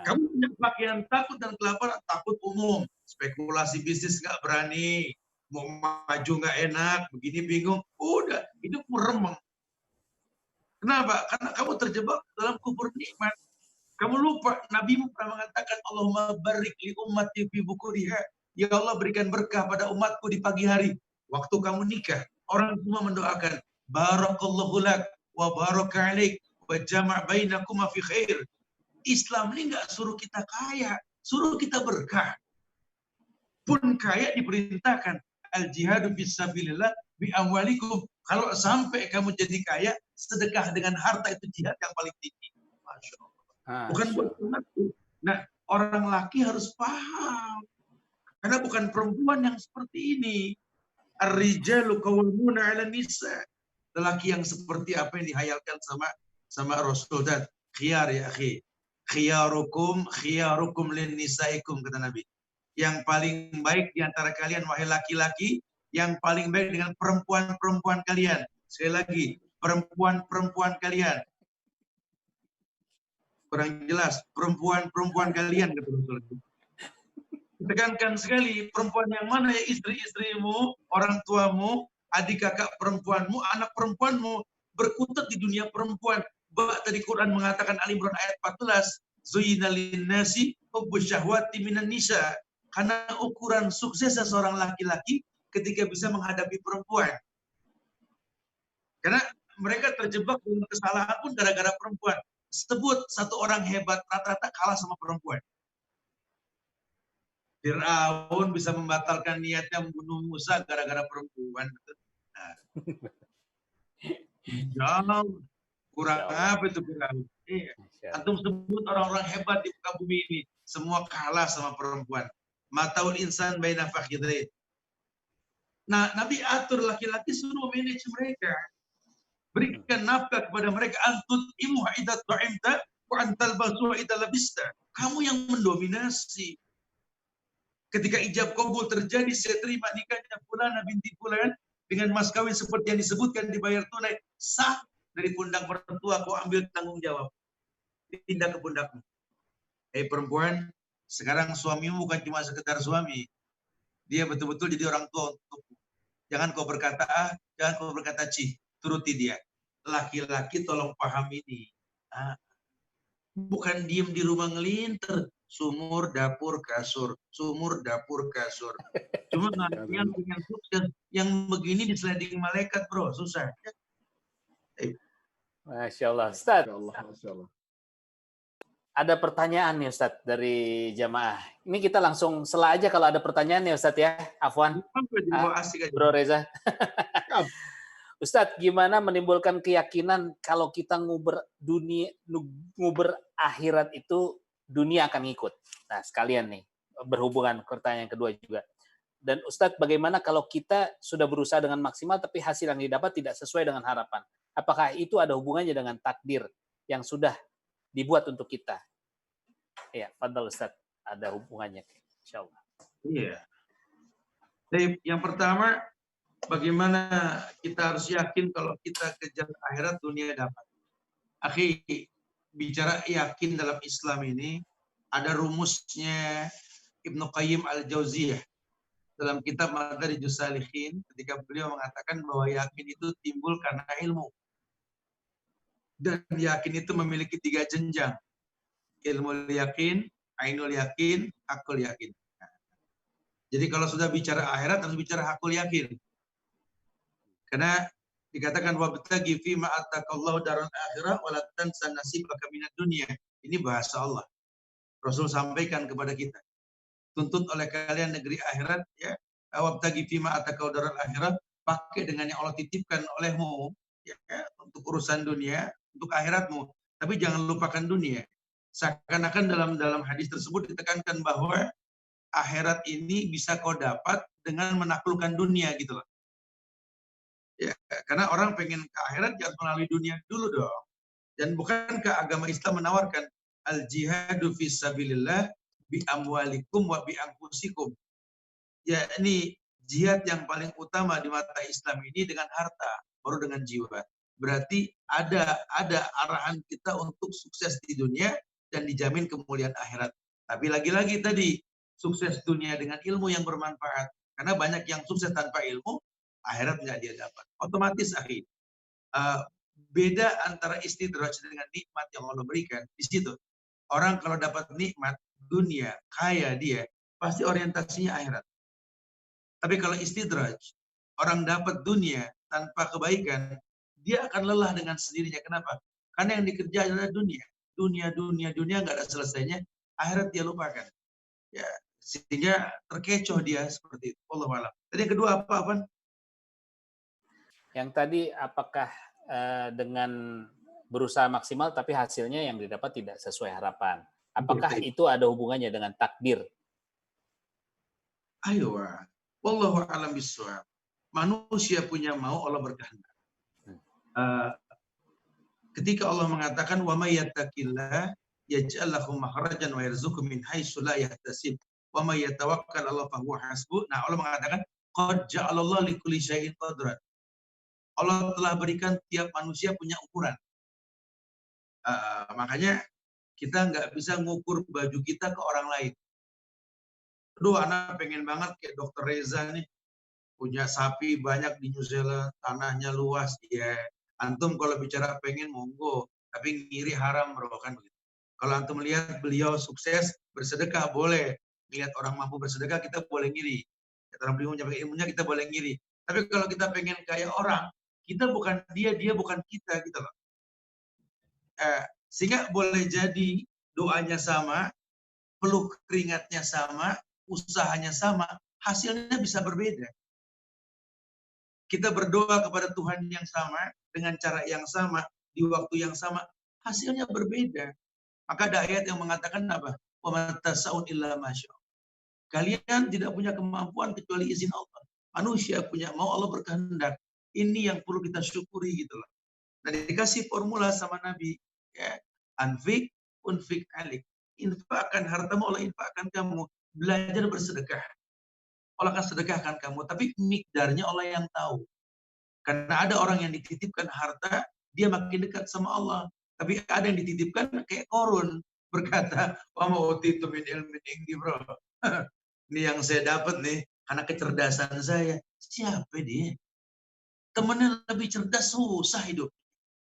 Kamu punya pakaian takut dan kelaparan, takut umum, spekulasi bisnis nggak berani, mau maju nggak enak, begini bingung, udah hidupmu remeng. Kenapa? Karena kamu terjebak dalam kufur nikmat. Kamu lupa, Nabi pernah mengatakan, Allahumma barik li ummati fi bukuriha. Ya Allah berikan berkah pada umatku di pagi hari. Waktu kamu nikah, orang semua mendoakan, barakallahu lak wa baraka alaik wa jama' bainakuma fi khair. Islam ini nggak suruh kita kaya, suruh kita berkah. Pun kaya diperintahkan, al jihadu fisabilillah bi amwalikum. Kalau sampai kamu jadi kaya, sedekah dengan harta itu jihad yang paling tinggi. Masya Allah. Bukan buat umatku. Nah, orang laki harus paham. Karena bukan perempuan yang seperti ini. Ar-rijalu qawwamuna 'alan nisa. Lelaki yang seperti apa yang dihayalkan sama Rasul dan khiyar ya akhi. Khiyarukum lin nisaikum kata Nabi. Yang paling baik di antara kalian wahai laki-laki, yang paling baik dengan perempuan-perempuan kalian. Sekali lagi, perempuan-perempuan kalian. Kurang jelas, perempuan-perempuan kalian kata Rasul. Tekankan sekali, perempuan yang mana ya, istri-istrimu, orang tuamu, adik kakak perempuanmu, anak perempuanmu, berkutat di dunia perempuan. Tadi Quran mengatakan Ali Imran ayat 14, Zuyyina lin-nasi hubbu syahwati minan nisa. Karena ukuran sukses seorang laki-laki ketika bisa menghadapi perempuan. Karena mereka terjebak dalam kesalahan pun gara-gara perempuan. Sebut satu orang hebat, rata-rata kalah sama perempuan. Fir'aun bisa membatalkan niatnya membunuh Musa gara-gara perempuan. Nah. Jauh. Kurang apa itu Fir'aun? Antum sebut orang-orang hebat di muka bumi ini. Semua kalah sama perempuan. Mataul insan baina fakhidhain. Nah, Nabi atur laki-laki suruh manage mereka. Berikan nafkah kepada mereka. Antut imu idat ta'imta wa antal basu idat labista. Kamu yang mendominasi. Ketika ijab kabul terjadi, saya terima nikahnya Fulana binti Fulan dengan mas kawin seperti yang disebutkan, dibayar tunai, sah dari pundak mertua, kau ambil tanggung jawab. Pindah ke pundakmu. Hei perempuan, sekarang suamimu bukan cuma sekedar suami. Dia betul-betul jadi orang tua untukmu. Jangan kau berkata A, jangan kau berkata C. Turuti dia. Laki-laki tolong paham ini. Bukan diem di rumah ngelinter. Sumur, dapur, kasur. Sumur, dapur, kasur. Cuma yang dengan sukses. Yang begini di sliding malaikat, bro. Susah. Masya Allah. Ustaz. Masya Allah. Ada pertanyaan nih Ustaz dari jamaah. Ini kita langsung sela aja kalau ada pertanyaan nih Ustaz ya. Afwan. Bro Reza. Ustadz, gimana menimbulkan keyakinan kalau kita nguber akhirat itu dunia akan ngikut? Nah, sekalian nih, berhubungan pertanyaan kedua juga. Dan Ustadz, bagaimana kalau kita sudah berusaha dengan maksimal tapi hasil yang didapat tidak sesuai dengan harapan? Apakah itu ada hubungannya dengan takdir yang sudah dibuat untuk kita? Ya, fadhal Ustadz, ada hubungannya. Insyaallah. Iya. Yang pertama, bagaimana kita harus yakin kalau kita kejar akhirat dunia dapat. Akhi, bicara yakin dalam Islam ini ada rumusnya Ibnu Qayyim al-Jauziyah dalam kitab Madarijus Salihin ketika beliau mengatakan bahwa yakin itu timbul karena ilmu. Dan yakin itu memiliki 3 jenjang. Ilmu yakin, ainul yakin, akul yakin. Jadi kalau sudah bicara akhirat harus bicara hakul yakin. Karena dikatakan wabtaghi fi ma ataqallahu darul akhirah wa la tansa nasibaka minad dunya. Ini bahasa Allah. Rasul sampaikan kepada kita. Tuntut oleh kalian negeri akhirat, ya. Wabtaghi fi ma ataqallahu darul akhirah, pakai dengan yang Allah titipkan olehmu, ya, untuk urusan dunia, untuk akhiratmu. Tapi jangan lupakan dunia. Seakan-akan dalam hadis tersebut ditekankan bahwa akhirat ini bisa kau dapat dengan menaklukkan dunia gitu loh. Ya, karena orang pengen ke akhirat jangan melalui dunia dulu dong. Dan bukankah agama Islam menawarkan al-jihadu fisabilillah bi amwalikum wa bi anfusikum. Ya, ini jihad yang paling utama di mata Islam ini dengan harta, baru dengan jiwa. Berarti ada arahan kita untuk sukses di dunia dan dijamin kemuliaan akhirat. Tapi lagi-lagi tadi, sukses dunia dengan ilmu yang bermanfaat. Karena banyak yang sukses tanpa ilmu, akhirat nggak dia dapat. Otomatis akhir. Beda antara istidraj dengan nikmat yang Allah berikan. Di situ, orang kalau dapat nikmat dunia, kaya dia, pasti orientasinya akhirat. Tapi kalau istidraj, orang dapat dunia tanpa kebaikan, dia akan lelah dengan sendirinya. Kenapa? Karena yang dikerja adalah dunia. Dunia nggak ada selesainya. Akhirat dia lupakan. Ya, sehingga terkecoh dia seperti itu. Wallahu a'lam. Tadi yang kedua apa? Yang tadi apakah dengan berusaha maksimal tapi hasilnya yang didapat tidak sesuai harapan? Apakah itu ada hubungannya dengan takdir? Ayo, wallahu a'lam bishawab. Manusia punya mau, Allah berkehendak. Ketika Allah mengatakan wa may yattaqillah yaj'al lahu makhrajan wa yarzuqhu min haitsu la yahtasib wa may yatawakkal 'ala Allah fa huwa hasbuh. Nah, Allah mengatakan qad ja'alallahu likulli syai'in qadran. Allah telah berikan tiap manusia punya ukuran. Makanya kita nggak bisa ngukur baju kita ke orang lain. Aduh, anak pengen banget kayak Dokter Reza nih. Punya sapi banyak di New Zealand, tanahnya luas. Ya, antum kalau bicara pengen monggo, tapi ngiri haram bro, kan begitu. Kalau antum melihat beliau sukses, bersedekah boleh. Lihat orang mampu bersedekah, kita boleh ngiri. Orang beliau menyampaikan ilmunya, kita boleh ngiri. Tapi kalau kita pengen kayak orang, kita bukan dia bukan kita gitu loh. Sehingga boleh jadi doanya sama, peluk keringatnya sama, usahanya sama, hasilnya bisa berbeda. Kita berdoa kepada Tuhan yang sama, dengan cara yang sama, di waktu yang sama, hasilnya berbeda. Maka ada ayat yang mengatakan apa? Wa matasa'un illa masya. Kalian tidak punya kemampuan kecuali izin Allah. Manusia punya mau, Allah berkehendak. Ini yang perlu kita syukuri gitu loh. Nah, dikasih formula sama Nabi, ya, anfik, unfik alik. Infakkan hartamu, Allah infakkan kamu. Belajar bersedekah. Allah akan sedekahkan kamu, tapi mikdarnya Allah yang tahu. Karena ada orang yang dititipkan harta, dia makin dekat sama Allah. Tapi ada yang dititipkan kayak korun, berkata, wa ma'utitu min ilmin indi bro. Ini yang saya dapat nih, karena kecerdasan saya. Siapa dia? Temennya lebih cerdas, susah hidup.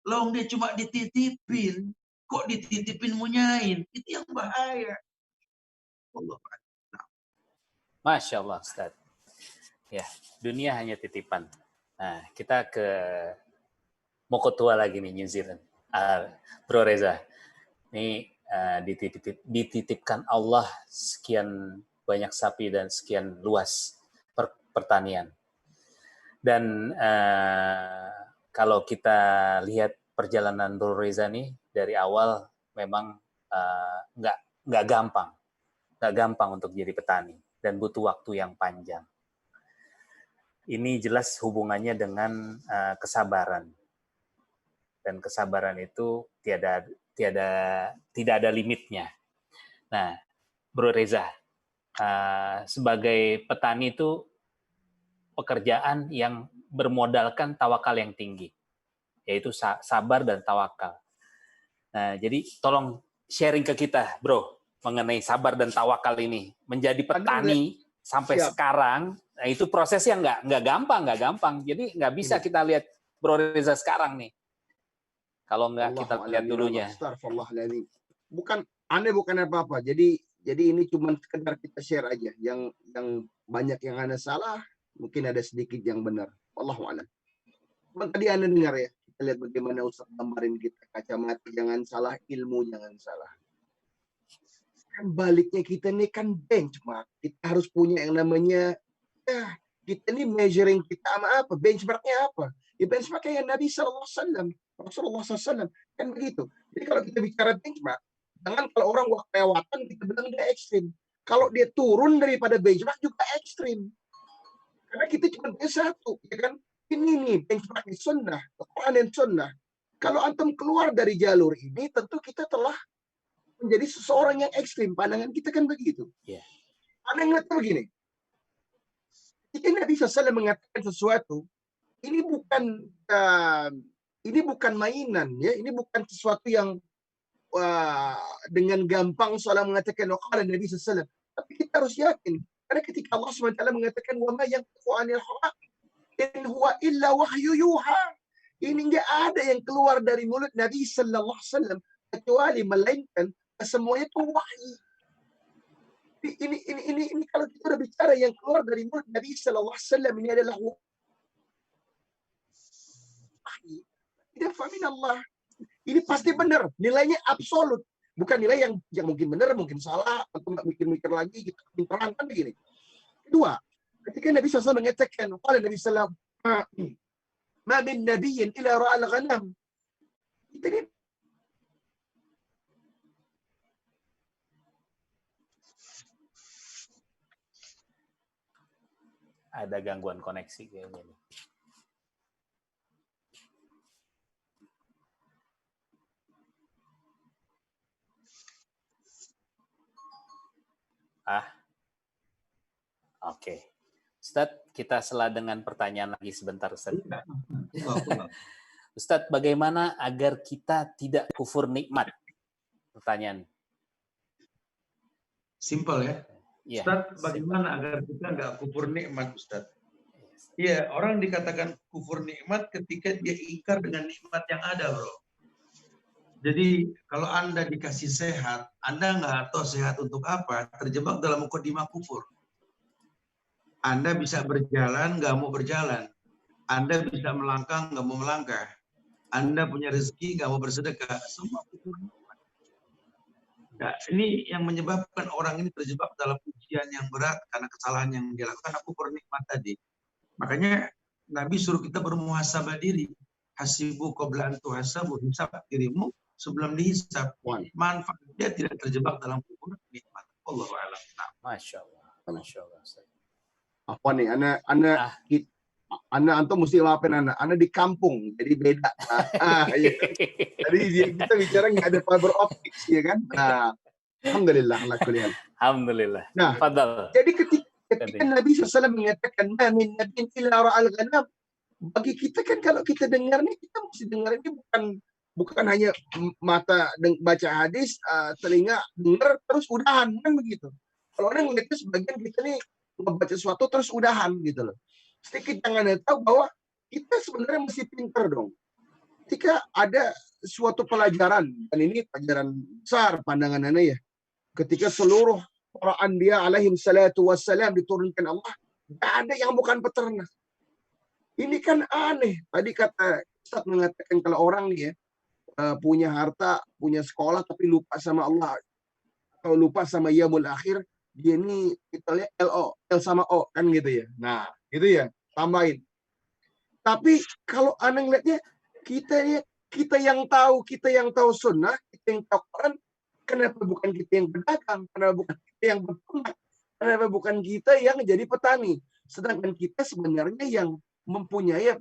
Long dia cuma dititipin, kok dititipin munyain? Itu yang bahaya. Allah. Masya Allah, Ustaz. Ya, dunia hanya titipan. Nah, kita ke Mokotua lagi nih, New Zealand. Bro Reza, ini dititipkan Allah sekian banyak sapi dan sekian luas pertanian. Dan kalau kita lihat perjalanan Bro Reza nih dari awal memang nggak gampang untuk jadi petani dan butuh waktu yang panjang. Ini jelas hubungannya dengan kesabaran, dan kesabaran itu tidak ada limitnya. Nah, Bro Reza, sebagai petani itu pekerjaan yang bermodalkan tawakal yang tinggi, yaitu sabar dan tawakal. Nah, jadi tolong sharing ke kita, Bro, mengenai sabar dan tawakal ini. Menjadi petani sampai Siap. sekarang, nah itu prosesnya nggak gampang. Jadi nggak bisa Ini. kita lihat Bro Reza sekarang nih. Kalau nggak kita lihat dulunya. Astagfirullahaladzim. Bukan apa-apa. Jadi ini cuma sekedar kita share aja. Yang banyak yang Anda salah, mungkin ada sedikit yang benar. Wallahu a'lam. Tadi Anda dengar ya, kita lihat bagaimana Ustaz gambarin kita, kacamata jangan salah, ilmu jangan salah. Kan baliknya kita ini kan benchmark. Kita harus punya yang namanya, kita ini measuring kita sama apa? Benchmarknya apa? Ya benchmarknya yang Nabi SAW. Rasulullah SAW. Kan begitu. Jadi kalau kita bicara benchmark, jangan kalau orang kelewatan kita bilang dia ekstrim. Kalau dia turun daripada benchmark juga ekstrim. Karena kita cuma punya satu, ya kan? Ini nih benchmark sunnah, Quran dan sunnah. Kalau antum keluar dari jalur ini, tentu kita telah menjadi seseorang yang ekstrim. Pandangan kita kan begitu. Yeah. Anda ngeliatnya begini. Jika Nabi SAW mengatakan sesuatu, ini bukan mainan, ya. Ini bukan sesuatu yang dengan gampang seorang mengatakan qala Nabi SAW. Tapi kita harus yakin. Karena ketika Allah SWT mengatakan wa ma yantiqu 'anil hawa in huwa illa wahyu yuha. Ini enggak ada yang keluar dari mulut Nabi sallallahu alaihi wasallam kecuali melainkan semuanya itu wahyu. Ini kalau kita udah bicara yang keluar dari mulut Nabi sallallahu alaihi wasallam ini adalah wahyu. Tidak famin Allah. Ini pasti benar, nilainya absolut. Bukan nilai yang mungkin benar, mungkin salah, atau nggak mikir-mikir lagi, kita terangkan begini. Kedua, ketika Nabi SAW mengatakan, qala Nabi SAW, ma min nabiyyin ila ra'al ghanam. Kita ini Ada gangguan koneksi kayaknya. Oke. Ustadz, kita sela dengan pertanyaan lagi sebentar, Ustadz. Ustadz, bagaimana agar kita tidak kufur nikmat? Pertanyaan. Simpel ya. Ya, Ustadz, bagaimana agar kita nggak kufur nikmat, Ustadz? Iya, orang dikatakan kufur nikmat ketika dia ingkar dengan nikmat yang ada, bro. Jadi kalau Anda dikasih sehat, Anda nggak tahu sehat untuk apa, terjebak dalam mukadimah kufur. Anda bisa berjalan, nggak mau berjalan. Anda bisa melangkah, nggak mau melangkah. Anda punya rezeki, nggak mau bersedekah. Semua kufur nikmat. Nah, ini yang menyebabkan orang ini terjebak dalam ujian yang berat karena kesalahan yang dilakukan, kufur nikmat tadi. Makanya Nabi suruh kita bermuhasabah diri. Hasibu qabla an tuhasabu, hisab dirimu sebelum dihisab. Manfaatnya tidak terjebak dalam kufur nikmat. Allahu a'lam. Masya Allah. Masya Allah. Apa nih? Anda antum mesti maafin Anda di kampung, jadi beda. Ya. Jadi kita bicara nggak ada fiber optik, ya kan? Nah, alhamdulillah, Alhamdulillah. Nah, Fadal. jadi ketika Nabi SAW mengatakan min nabiyyin illa ra'al ghanam, bagi kita kan kalau kita dengar nih, kita mesti dengar ini bukan hanya mata baca hadis, telinga dengar terus udahan, kan begitu. Kalau orang ngeliatnya sebagian kita nih membaca sesuatu terus udahan gitu loh. Sedikit jangan tahu bahwa kita sebenarnya mesti pintar dong. Ketika ada suatu pelajaran, dan ini pelajaran besar pandangan Anda ya. Ketika seluruh para anbiya alaihim salatu wassalam diturunkan Allah, tidak ada yang bukan peternak. Ini kan aneh. Tadi kata Ustaz mengatakan kalau orang nih ya, punya harta, punya sekolah, tapi lupa sama Allah, atau lupa sama yaumul akhir, dia ini kita lihat L sama O kan gitu ya. Nah, gitu ya, tambahin. Tapi kalau Anda ngeliatnya kita yang tahu sunnah, kita yang tahu Quran, kenapa bukan kita yang berdagang? Kenapa bukan kita yang berternak? Kenapa bukan kita yang jadi petani? Sedangkan kita sebenarnya yang mempunyai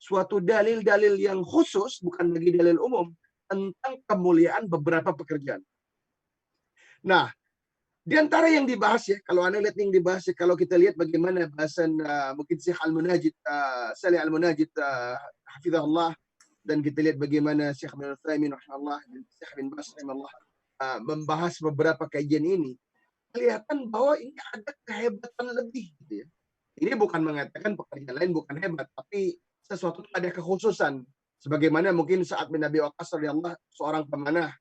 suatu dalil-dalil yang khusus, bukan lagi dalil umum, tentang kemuliaan beberapa pekerjaan. Nah, di antara yang dibahas ya, kalau Anda lihat yang dibahas ya, kalau kita lihat bagaimana bahasan mungkin Syekh Al-Munajid, Salih Al-Munajid, hafizahullah, dan kita lihat bagaimana Syekh bin Utsaimin rahimahullah dan Syekh bin Bas rahimahullah membahas beberapa kajian ini. kelihatan bahwa ini ada kehebatan lebih gitu ya. Ini bukan mengatakan pekerjaan lain bukan hebat, tapi sesuatu itu ada kekhususan. Sebagaimana mungkin saat bin Abi Waqqas radhiyallahu seorang pemanah,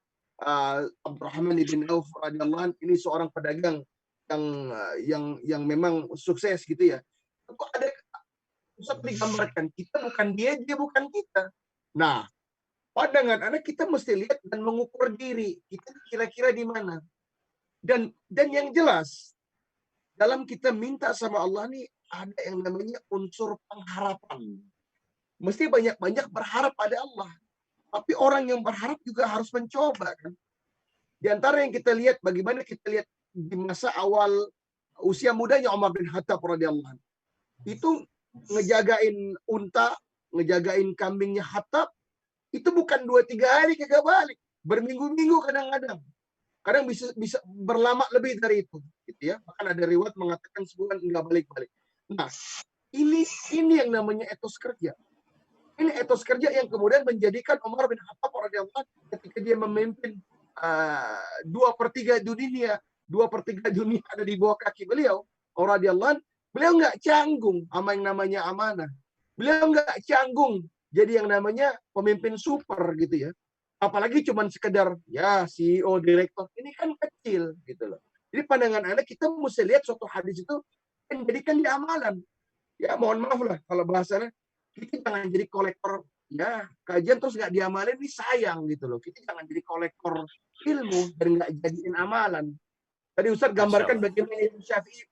Abdurrahman bin Auf radhiyallahu anhu ini seorang pedagang yang memang sukses gitu ya. Kok ada Ustaz digambarkan kita bukan dia bukan kita. Nah, pandangan anak kita mesti lihat dan mengukur diri kita kira-kira di mana. Dan yang jelas dalam kita minta sama Allah nih ada yang namanya unsur pengharapan. Mesti banyak-banyak berharap pada Allah. Tapi orang yang berharap juga harus mencoba kan. Di antara yang kita lihat, bagaimana kita lihat di masa awal usia mudanya Umar bin Khattab radhiyallahu anhu. Itu ngejagain unta, ngejagain kambingnya Khattab, itu bukan 2-3 hari kagak balik. Berminggu-minggu kadang-kadang. Kadang bisa berlama lebih dari itu. Gitu ya. Bahkan ada riwayat mengatakan sebulan nggak balik-balik. Nah, ini yang namanya etos kerja. Ini etos kerja yang kemudian menjadikan Umar bin Khattab radhiyallahu anhu ketika dia memimpin 2/3 dunia, 2/3 dunia ada di bawah kaki beliau, radhiyallahu anhu, beliau nggak canggung sama yang namanya amanah. Beliau nggak canggung jadi yang namanya pemimpin super gitu ya. Apalagi cuman sekedar ya CEO, direktur. Ini kan kecil gitu loh. Jadi pandangan Anda kita mesti lihat suatu hadis itu menjadikan di amalan. Ya mohon maaf lah kalau bahasanya kita jangan jadi kolektor ya kajian terus nggak diamalin ini sayang gitu loh. Kita jangan jadi kolektor ilmu dan nggak jadiin amalan. Tadi Ustaz gambarkan bagaimana Imam Syafi'i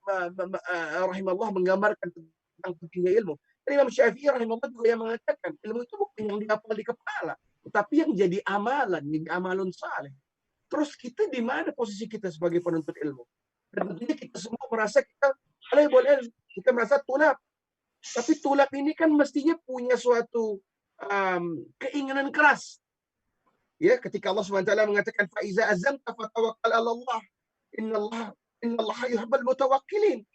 rahimahullah menggambarkan tentang pentingnya ilmu. Dan Imam Syafi'i rahimahullah juga yang mengatakan ilmu itu bukan yang dihafal di kepala, tetapi yang jadi amalan, jadi amalun saleh. Terus kita di mana posisi kita sebagai penuntut ilmu? Dan tentunya kita semua merasa kita boleh kita merasa tulab. Tapi tulab ini kan mestinya punya suatu keinginan keras. Ya, ketika Allah SWT mengatakan faiza azamta fatawakkal 'ala Allah. Innallaha yuhibbul mutawakkilin.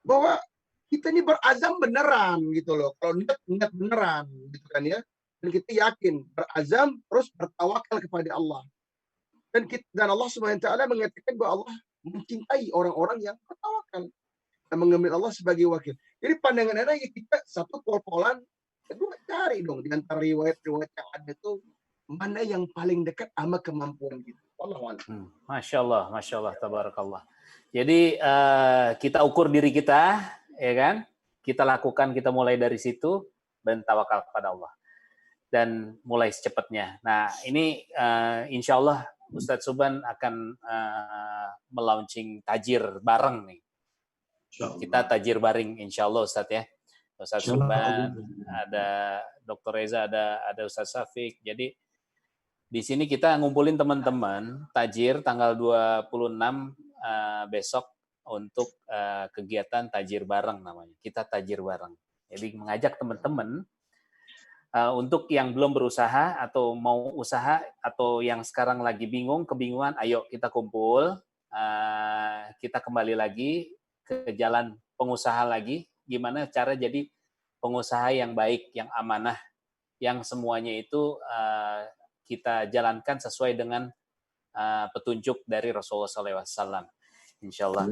Bahwa kita ini berazam beneran gitu loh. Kalau niat beneran gitu kan ya. Dan kita yakin berazam terus bertawakal kepada Allah. Dan Allah SWT mengatakan bahwa Allah mencintai orang-orang yang bertawakal. Dan mengambil Allah sebagai wakil. Jadi pandangan Anda ya kita satu pol-polan, kedua cari dong di antara riwayat-riwayat yang ada itu mana yang paling dekat sama kemampuan kita. Masya Allah, tabarakallah. Jadi kita ukur diri kita, ya kan? Kita lakukan, kita mulai dari situ dan tawakal kepada Allah. Dan mulai secepatnya. Nah ini insya Allah Ustadz Suban akan melaunching tajir bareng nih. Kita tajir bareng insya Allah Ustadz ya. Ustadz Suban, ada Dr. Reza, ada Ustadz Syafiq. Jadi di sini kita ngumpulin teman-teman tajir tanggal 26 besok untuk kegiatan tajir bareng namanya. Kita tajir bareng. Jadi mengajak teman-teman untuk yang belum berusaha atau mau usaha atau yang sekarang lagi kebingungan, ayo kita kumpul, kita kembali lagi ke jalan pengusaha lagi, gimana cara jadi pengusaha yang baik, yang amanah, yang semuanya itu kita jalankan sesuai dengan petunjuk dari Rasulullah SAW. Insya Allah.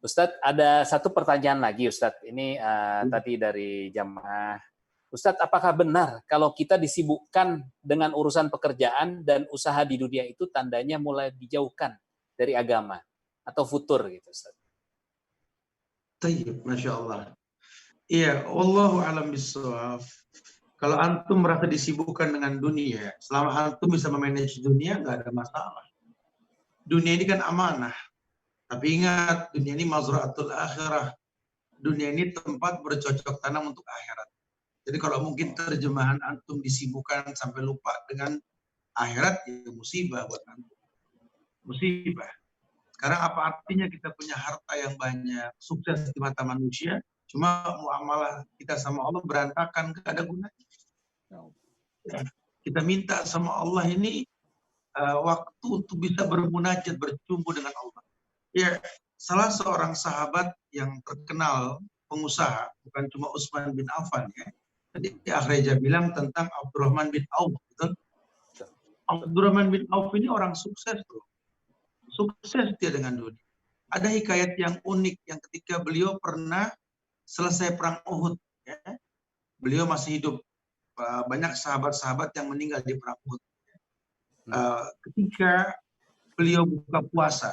Ustadz, ada satu pertanyaan lagi Ustadz. Ini tadi dari jamaah. Ustadz, apakah benar kalau kita disibukkan dengan urusan pekerjaan dan usaha di dunia itu tandanya mulai dijauhkan dari agama atau futur gitu Ustadz? Tayyib, Masya Allah. Iya, wallahu alam bissawab. Kalau antum merasa disibukkan dengan dunia, selama antum bisa memanage dunia, nggak ada masalah. Dunia ini kan amanah. Tapi ingat, dunia ini mazra'atul akhirah. Dunia ini tempat bercocok tanam untuk akhirat. Jadi kalau mungkin terjemahan antum disibukkan sampai lupa dengan akhirat, ya musibah buat antum. Musibah. Sekarang apa artinya kita punya harta yang banyak, sukses di mata manusia, cuma muamalah kita sama Allah berantakan, gak ada gunanya. Kita minta sama Allah ini waktu untuk bisa bermunajat, berjumpa dengan Allah. Ya, salah seorang sahabat yang terkenal pengusaha, bukan cuma Utsman bin Affan ya. Tadi Akhreja bilang tentang Abdurrahman bin Auf, betul? Abdurrahman bin Auf ini orang sukses tuh. Sukses dia dengan dunia. ada hikayat yang unik yang ketika beliau pernah selesai perang Uhud, ya, beliau masih hidup. Banyak sahabat-sahabat yang meninggal di perang Uhud. Ketika beliau buka puasa,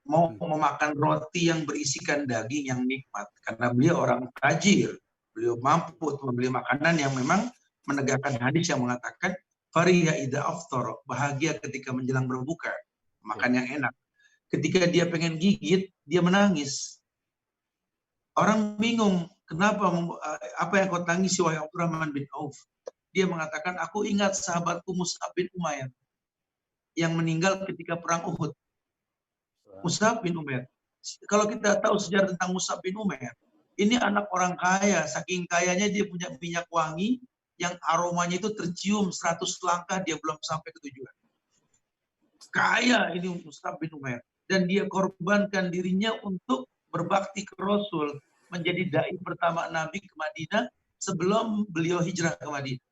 mau memakan roti yang berisikan daging yang nikmat, karena beliau orang tajir, beliau mampu untuk membeli makanan yang memang menegakkan hadis yang mengatakan fariha idza aftar, bahagia ketika menjelang berbuka, makan yang enak. Ketika dia pengen gigit, dia menangis. Orang bingung, kenapa, apa yang kau tangisi wahai Abdurrahman bin Auf? Dia mengatakan, aku ingat sahabatku Mus'ab bin Umair yang meninggal ketika perang Uhud. Mus'ab bin Umair. Kalau kita tahu sejarah tentang Mus'ab bin Umair, ini anak orang kaya, saking kayanya dia punya minyak wangi yang aromanya itu tercium 100 langkah dia belum sampai ke tujuan. Kaya ini Mus'ab bin Umair. Dan dia korbankan dirinya untuk berbakti ke Rasul, menjadi dai pertama Nabi ke Madinah sebelum beliau hijrah ke Madinah.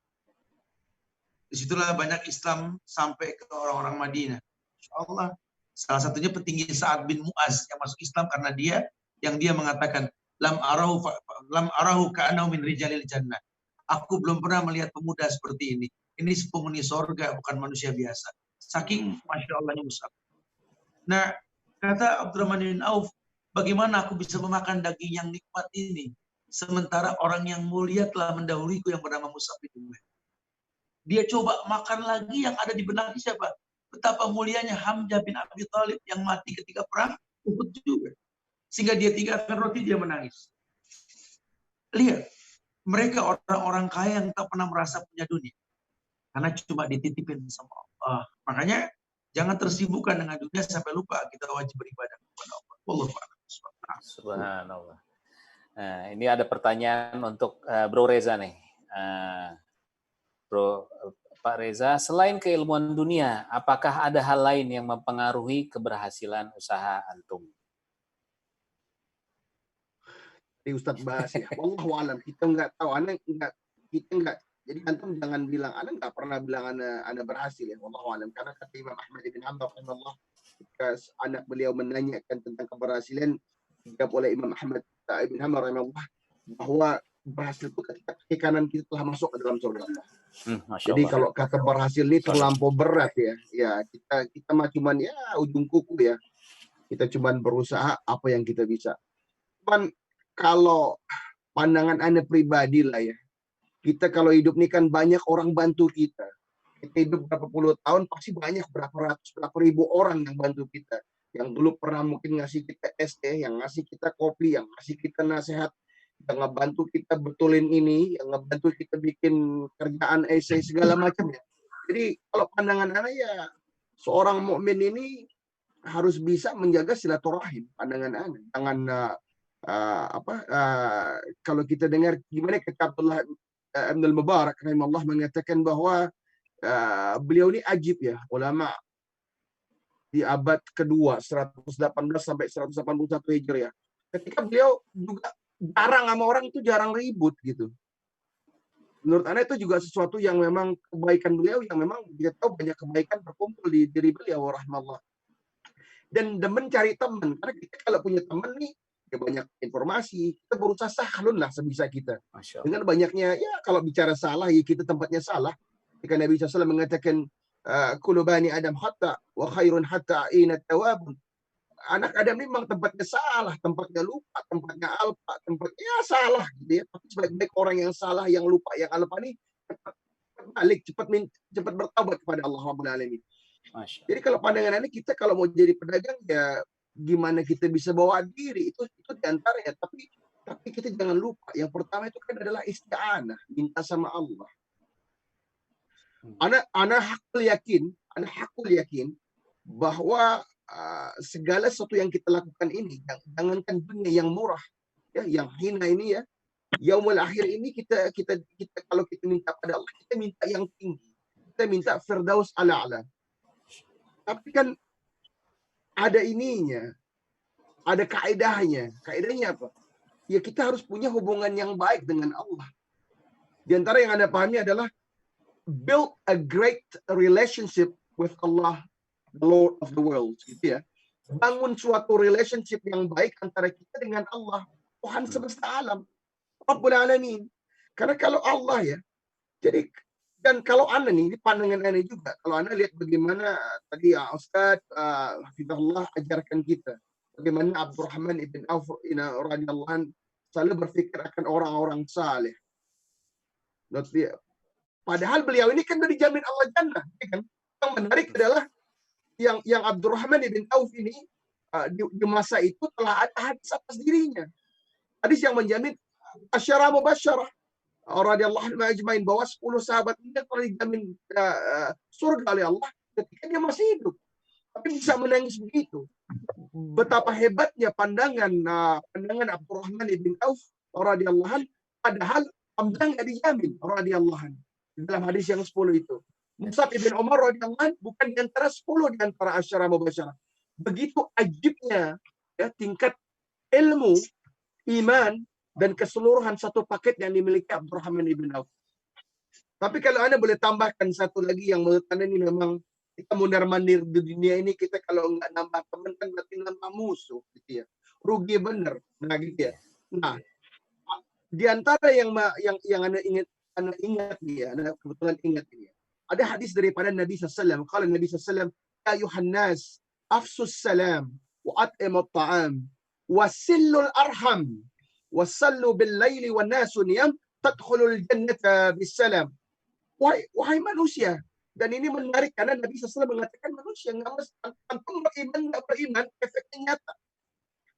Disitulah banyak Islam sampai ke orang-orang Madinah. Insyaallah. Salah satunya petinggi Sa'ad bin Mu'az yang masuk Islam karena dia mengatakan lam arahu ka'annahu min rijalil jannah. Aku belum pernah melihat pemuda seperti ini. Ini penghuni surga, bukan manusia biasa. Saking Masya Allahnya Mus'ab. Nah, kata Abdurrahman bin Auf, bagaimana aku bisa memakan daging yang nikmat ini? Sementara orang yang mulia telah mendahuluiku yang bernama Mus'ab bin Umair. Dia coba makan lagi yang ada di benak siapa? Betapa mulianya Hamzah bin Abi Thalib yang mati ketika perang Uhud juga. Sehingga dia tinggalkan roti, dia menangis. Lihat, mereka orang-orang kaya yang tak pernah merasa punya dunia. Karena cuma dititipin sama Allah. Makanya jangan tersibukkan dengan dunia sampai lupa kita wajib beribadah kepada Allah. Subhanallah. Nah, ini ada pertanyaan untuk Bro Reza nih. Pak Reza, selain keilmuan dunia, apakah ada hal lain yang mempengaruhi keberhasilan usaha antum? Di Ustadz bahas ya. Wallahu alam, kita nggak tahu, kita nggak. Jadi antum jangan bilang, nggak pernah bilang ana berhasil ya. Wallahu alam, karena kata Imam Ahmad bin Hanbal rahimahullah, ketika anak beliau menanyakan tentang keberhasilan, dijawab oleh Imam Ahmad bin Hanbal rahimahullah bahwa berhasil itu ketika kaki kanan kita telah masuk ke dalam surga Allah. Jadi kalau kata berhasil ini terlampau berat ya. Ya kita mah cuman ya ujung kuku ya. Kita cuman berusaha apa yang kita bisa. Cuman kalau pandangan Anda pribadi lah ya. Kita kalau hidup ini kan banyak orang bantu kita. Kita hidup berapa puluh tahun pasti banyak berapa ratus, berapa ribu orang yang bantu kita. Yang dulu pernah mungkin ngasih kita SD, yang ngasih kita kopi, yang ngasih kita nasihat, yang ngebantu kita betulin ini, yang ngebantu kita bikin kerjaan essay segala macam ya. Jadi kalau pandangan Anda ya seorang mukmin ini harus bisa menjaga silaturahim. Pandangan Anda jangan kalau kita dengar gimana kata Abdullah Ibn al-Mubarak rahimahullah mengatakan bahwa beliau ini ajib ya, ulama di abad kedua 118 sampai 181 Hijriah. Ketika beliau juga jarang sama orang itu jarang ribut gitu. Menurut Anda itu juga sesuatu yang memang kebaikan beliau yang memang kita tahu banyak kebaikan berkumpul di diri beliau rahmatullah. Dan demen cari teman, karena kita kalau punya teman nih ya banyak informasi, kita berusaha sahlun lah sebisa kita. Dengan banyaknya ya kalau bicara salah ya kita tempatnya salah. Ketika Nabi SAW mengatakan kullu bani Adam khata wa khairun hatta ina tawabun. Anak Adam ini memang tempatnya salah, tempatnya lupa, tempatnya alpa, tempatnya salah gitu ya. Tapi sebaik-baik orang yang salah, yang lupa, yang alpa ini cepat balik, cepat bertaubat kepada Allah Rabbul Alamin. Jadi kalau pandangan ini kita kalau mau jadi pedagang ya gimana kita bisa bawa diri itu diantaranya. Tapi kita jangan lupa yang pertama itu kan adalah isti'anah, minta sama Allah. Ana hakul yakin bahwa segala sesuatu yang kita lakukan ini, jangankan dunia yang murah, ya, yang hina ini ya, yaumul akhir ini kita kalau kita minta pada Allah, kita minta yang tinggi, kita minta firdaus ala-ala. Tapi kan ada ininya, ada kaidahnya. Kaidahnya apa? Ya kita harus punya hubungan yang baik dengan Allah. Di antara yang Anda pahami adalah build a great relationship with Allah, the Lord of the world, gitu ya. bangun suatu relationship yang baik antara kita dengan Allah, Tuhan semesta alam, Rabbul Alamin. Karena kalau Allah ya, jadi dan kalau Anda nih, ini pandangan Anda juga, kalau Anda lihat bagaimana tadi Ustaz Hafizahullah ajarkan kita, bagaimana Abdurrahman ibn Auf radhiyallahu anhu selalu berpikir akan orang-orang saleh. Padahal beliau ini kan dari dijamin Allah jannah, kan? Yang menarik adalah yang Abdurrahman ibn Auf ini di masa itu telah ada hadis atas dirinya. Hadis yang menjamin asyara mubasyarah radhiyallahu anhu ajmain bahwa 10 sahabat ini telah dijamin surga oleh Allah ketika dia masih hidup. Tapi bisa menangis begitu. Betapa hebatnya pandangan Abdurrahman ibn Auf radhiyallahu anhu, padahal Hamzah nggak dijamin radhiyallahu anhu. Dalam hadis yang 10 itu. Mus'ab ibn Umar radhiyallahu anhu bukan di antara 10 di antara asyara mubasyarah. Begitu ajibnya ya tingkat ilmu, iman dan keseluruhan satu paket yang dimiliki Abdurrahman ibn Auf. Tapi kalau Anda boleh tambahkan satu lagi yang menurut Anda ini memang kita mundar-mandir di dunia ini, kita kalau nggak nambah teman kan berarti nambah musuh gitu ya. Rugi bener. Nah gitu ya. Nah, di antara yang Anda ingat nih ya, Anda kebetulan ingat ini ya. Ada hadis daripada Nabi SAW. Kalau Nabi SAW, ya Yuhannas, afsus salam, wa at'imut ta'am, wasillul arham, wasallu bil laili wa nasu niyam, tadkhulul jannata bisalam. Wahai manusia. Dan ini menarik karena Nabi SAW mengatakan manusia nggak antum beriman nggak beriman, efeknya nyata.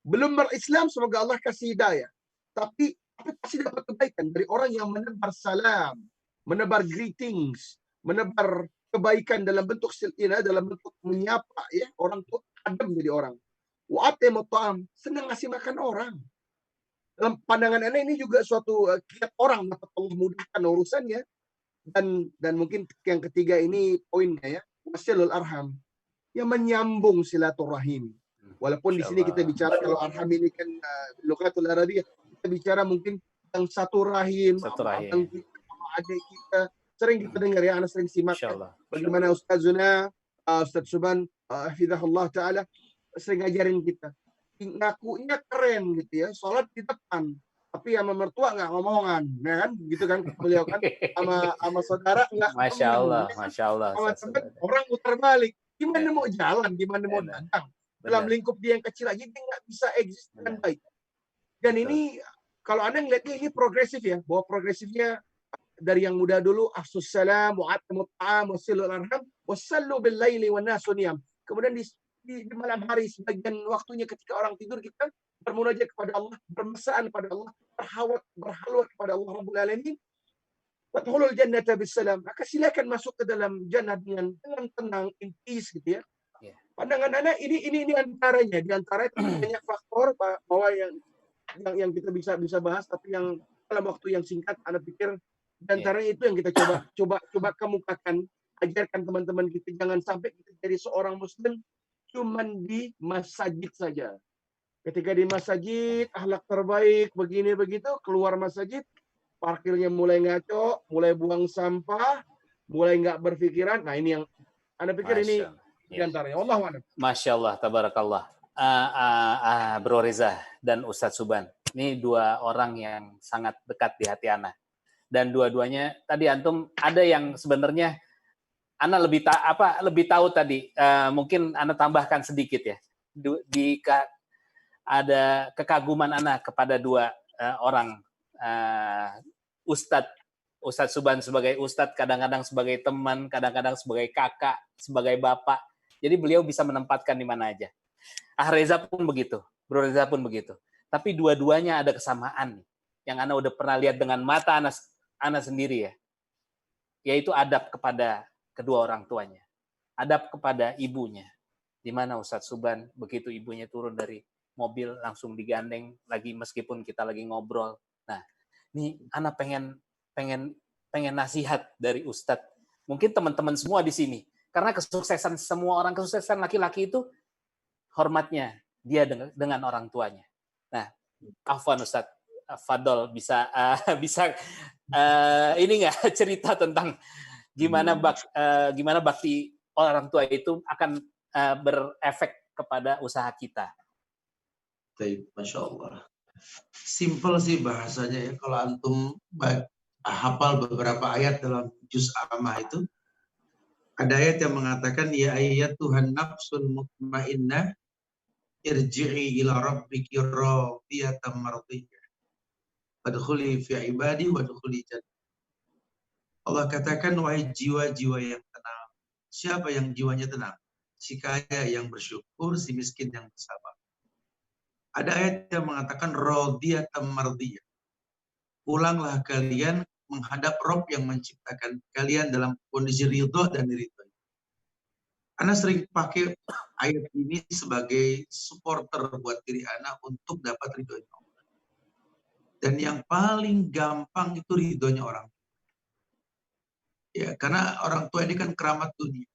Belum berislam, semoga Allah kasih hidayah. Tapi pasti dapat kebaikan dari orang yang menebar salam, menebar greetings, menebar kebaikan dalam bentuk silina, dalam bentuk menyapa ya, orang tua adem jadi orang. Wa atimut ta'am, senang ngasih makan orang. Dalam pandangan Anda ini juga suatu kiat orang dapat Allah mudahkan urusannya. Dan mungkin yang ketiga ini poinnya ya, wasilul arham, yang menyambung silaturahim. Walaupun di sini kita bicara kalau arham ini kan lugatul arabiyah, kita bicara mungkin yang satu rahim, abang kita, adik kita, sering kita dengar ya, anak sering simak. Bagaimana Ustazuna, Ustaz Suban, hafizahullah ta'ala, sering ngajarin kita. Ngakunya keren gitu ya, sholat di depan. Tapi sama mertua nggak ngomongan, ya kan? Gitu kan beliau kan sama saudara nggak. Masya Allah, Masya Allah. Sama teman orang muter balik. Gimana mau jalan? Gimana mau datang? Dalam lingkup dia yang kecil aja dia nggak bisa eksis dengan baik. Dan ini kalau Anda ngeliatnya ini progresif ya, bahwa progresifnya dari yang muda dulu, afsus salam, wa'atimut ta'am, wasilul arham, wasallu bil laili wan nasu niyam. Kemudian di malam hari sebagian waktunya ketika orang tidur kita bermunajat kepada Allah, bermesraan kepada Allah, berhalwat kepada Allah Rabbul Alamin. Wadkhulul jannata bisalam. Maka silakan masuk ke dalam jannah dengan tenang, in peace gitu ya. Pandangan Anda ini antaranya, di antara banyak faktor bahwa yang kita bisa bahas, tapi yang dalam waktu yang singkat Anda pikir di antaranya itu yang kita coba kemukakan, ajarkan teman-teman kita, jangan sampai kita jadi seorang muslim cuman di masjid saja. Ketika di masjid, akhlak terbaik, begini begitu, keluar masjid, parkirnya mulai ngaco, mulai buang sampah, mulai nggak berpikiran. Nah ini yang Anda pikir ini diantaranya. Wallahualam. Masya Allah, tabarakallah. Bro Reza dan Ustadz Suban, ini dua orang yang sangat dekat di hati Ana. Dan dua-duanya tadi antum ada yang sebenarnya Ana lebih tahu tadi. Mungkin Ana tambahkan sedikit ya. Ada kekaguman Ana kepada dua orang Ustadz Suban sebagai Ustadz, kadang-kadang sebagai teman, kadang-kadang sebagai kakak, sebagai bapak. Jadi beliau bisa menempatkan di mana aja. Reza pun begitu, Bro Reza pun begitu. Tapi dua-duanya ada kesamaan yang Ana udah pernah lihat dengan mata Ana sendiri ya. Yaitu adab kepada kedua orang tuanya. Adab kepada ibunya. Di mana Ustadz Suban begitu ibunya turun dari mobil langsung digandeng lagi meskipun kita lagi ngobrol. Nah, ini Ana pengen nasihat dari Ustadz. Mungkin teman-teman semua di sini. Karena kesuksesan semua orang, kesuksesan laki-laki itu hormatnya dia dengan orang tuanya. Nah, afwan Ustadz Fadol bisa ini nggak cerita tentang gimana bakti orang tua itu akan berefek kepada usaha kita. Baik, Masya Allah. Simple sih bahasanya ya. Kalau antum hafal beberapa ayat dalam juz Ammah itu, ada ayat yang mengatakan, ya ayyatuhan nafsul mutmainnah irji'i ila rabbiki radiyatan mardiyah. Fadkhuli fi ibadi wadkhuli jannah. Allah katakan, wahai jiwa-jiwa yang tenang. Siapa yang jiwanya tenang? Si kaya yang bersyukur, si miskin yang bersabar. Ada ayat yang mengatakan radiyatan mardiyah. Pulanglah kalian menghadap Rob yang menciptakan kalian dalam kondisi ridho dan ridho. Ana sering pakai ayat ini sebagai supporter buat diri Ana untuk dapat ridhonya Allah. Dan yang paling gampang itu ridhonya orang. Ya, karena orang tua ini kan keramat dunia.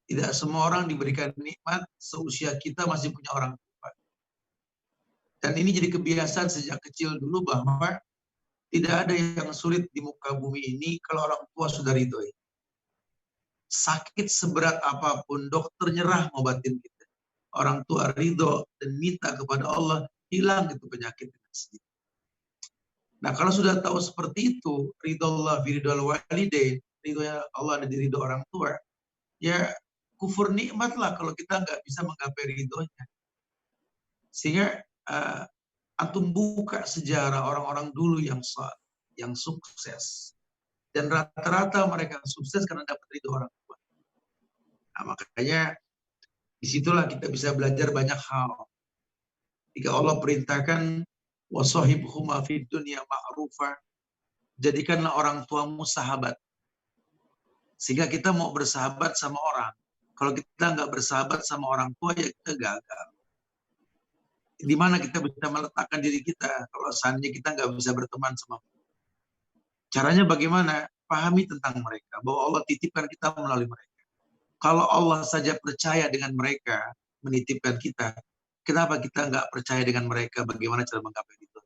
Tidak semua orang diberikan nikmat seusia kita masih punya orang tua. Dan ini jadi kebiasaan sejak kecil dulu bahwa tidak ada yang sulit di muka bumi ini kalau orang tua sudah ridho. Sakit seberat apapun, dokter nyerah ngobatin kita. Orang tua ridho dan minta kepada Allah, hilang itu penyakit dengan sendiri. Nah, kalau sudah tahu seperti itu, ridho Allah, ridho walidain, ridho Allah dan ridho orang tua, ya kufur nikmat lah kalau kita nggak bisa menggapai ridhonya. Sehingga antum buka sejarah orang-orang dulu yang sukses. Dan rata-rata mereka sukses karena dapat ridho orang tua. Nah, makanya disitulah kita bisa belajar banyak hal. Jika Allah perintahkan wasahibhuma fid dunya ma'rufa, jadikanlah orang tuamu sahabat. Sehingga kita mau bersahabat sama orang. Kalau kita nggak bersahabat sama orang tua, ya kita gagal. Di mana kita bisa meletakkan diri kita kalau seandainya kita nggak bisa berteman sama mereka? Caranya bagaimana? Pahami tentang mereka, bahwa Allah titipkan kita melalui mereka. Kalau Allah saja percaya dengan mereka, menitipkan kita, kenapa kita nggak percaya dengan mereka? Bagaimana cara menggapai itu?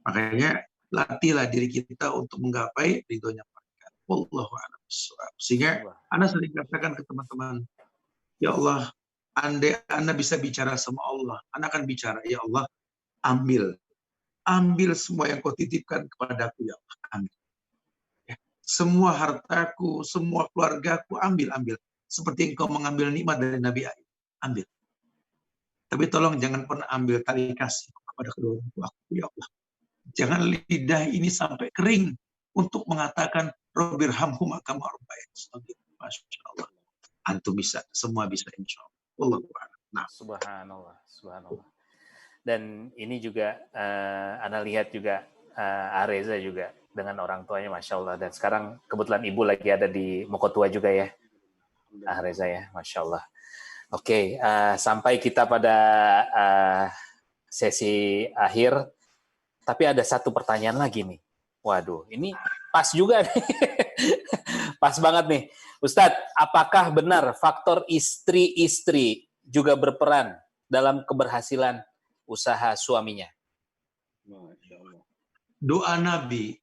Makanya latihlah diri kita untuk menggapai ridhonya mereka. Wallahu a'lam bishawab. Sehingga Anda sering katakan ke teman-teman, ya Allah, andai Anda bisa bicara sama Allah, Anda akan bicara, ya Allah, ambil semua yang kau titipkan kepadaku, ya Allah, ambil. Semua hartaku, semua keluargaku, ambil. Seperti engkau mengambil nikmat dari Nabi Ayub. Ambil. Tapi tolong jangan pernah ambil tali kasih kepada kedua orang tua aku, ya Allah. Jangan lidah ini sampai kering untuk mengatakan, Rabbirhamhuma kama rabbayani shaghira. Masya Allah. Antum bisa, semua bisa insya Allah. Nah. Subhanallah. Dan ini juga, Anda lihat juga, Reza juga dengan orang tuanya, Masya Allah. Dan sekarang kebetulan ibu lagi ada di Mokotua juga ya, Reza ya, Masya Allah. Oke, sampai kita pada sesi akhir, tapi ada satu pertanyaan lagi nih. Waduh, ini pas juga nih. Pas banget nih. Ustadz, apakah benar faktor istri-istri juga berperan dalam keberhasilan usaha suaminya? Doa Nabi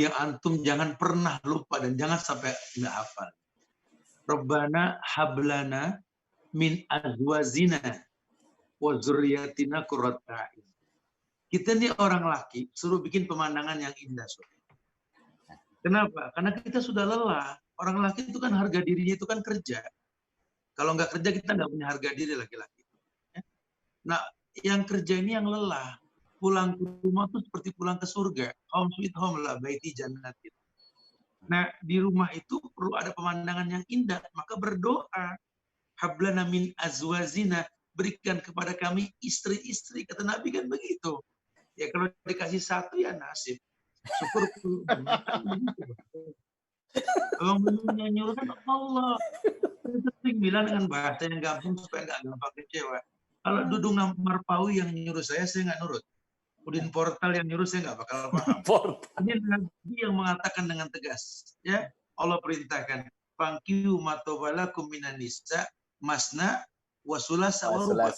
yang antum jangan pernah lupa dan jangan sampai nggak hafal. Rabbana hablana min azwajina wa dzurriyyatina qurrata a'yun. Kita ini orang laki suruh bikin pemandangan yang indah. Kenapa? Karena kita sudah lelah. Orang laki itu kan harga dirinya itu kan kerja. Kalau nggak kerja kita nggak punya harga diri laki-laki. Nah, yang kerja ini yang lelah. Pulang ke rumah itu seperti pulang ke surga. Home sweet home lah, baiti jannatin. Nah, di rumah itu perlu ada pemandangan yang indah. Maka berdoa. Hablana min azwazina. Berikan kepada kami istri-istri. Kata Nabi kan begitu. Ya kalau dikasih satu ya nasib. Syukur. Kalau yang nyuruh kan Allah. Kita sering bilang dengan bahasa yang gampang supaya nggak gampang kecewa. Kalau Dudung Marpawi yang nyuruh saya nggak nurut. Udin Portal yang nyuruh saya nggak bakal paham. Ini Nabi yang mengatakan dengan tegas. Ya, Allah perintahkan. Fangkiu matobalakum minan nisa masna wasulasa waruba.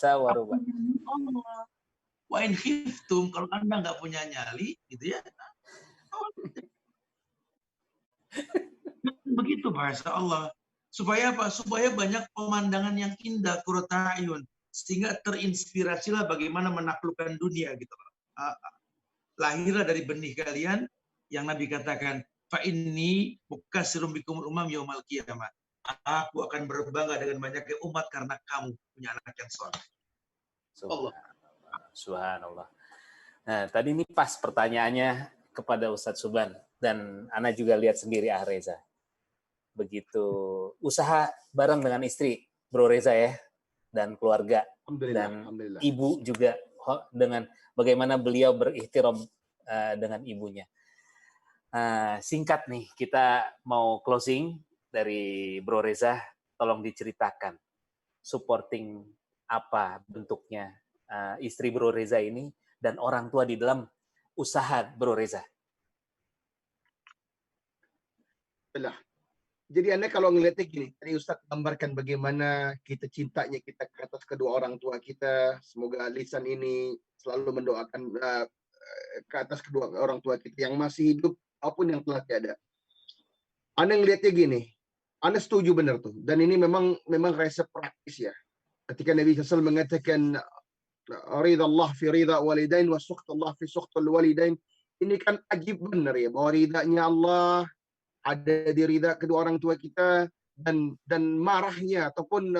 Wa in khiftum, kalau Anda nggak punya nyali, gitu ya. Begitu bahasa Allah. Supaya apa? Supaya banyak pemandangan yang indah, qurrata ayun, sehingga terinspirasilah bagaimana menaklukkan dunia gitu. Lahirlah dari benih kalian yang Nabi katakan, fa inni mukatsirum bikum umam yaumal qiyamah. Aku akan berbangga dengan banyaknya umat karena kamu punya anak yang soleh. Allah. Subhanallah. Nah, tadi ini pas pertanyaannya kepada Ustadz Suban, dan Ana juga lihat sendiri Reza. Begitu usaha bareng dengan istri, Bro Reza ya, dan keluarga, dan ibu juga, dengan bagaimana beliau berikhtiram dengan ibunya. Singkat nih, kita mau closing dari Bro Reza, tolong diceritakan supporting apa bentuknya istri Bro Reza ini dan orang tua di dalam usaha Bro Reza. Jadi Anda kalau ngeliatnya gini, tadi Ustadz gambarkan bagaimana kita cintanya kita ke atas kedua orang tua kita. Semoga lisan ini selalu mendoakan ke atas kedua orang tua kita yang masih hidup maupun yang telah tiada. Anda ngeliatnya gini, Anda setuju benar tuh. Dan ini memang resep praktis ya. Ketika Nabi SAW mengatakan ridha fi ridha walidain wa sukhtallah fi sukhtal walidain, ini kan ajib benar ya, bahwa ridhanya Allah ada di ridha kedua orang tua kita, dan marahnya ataupun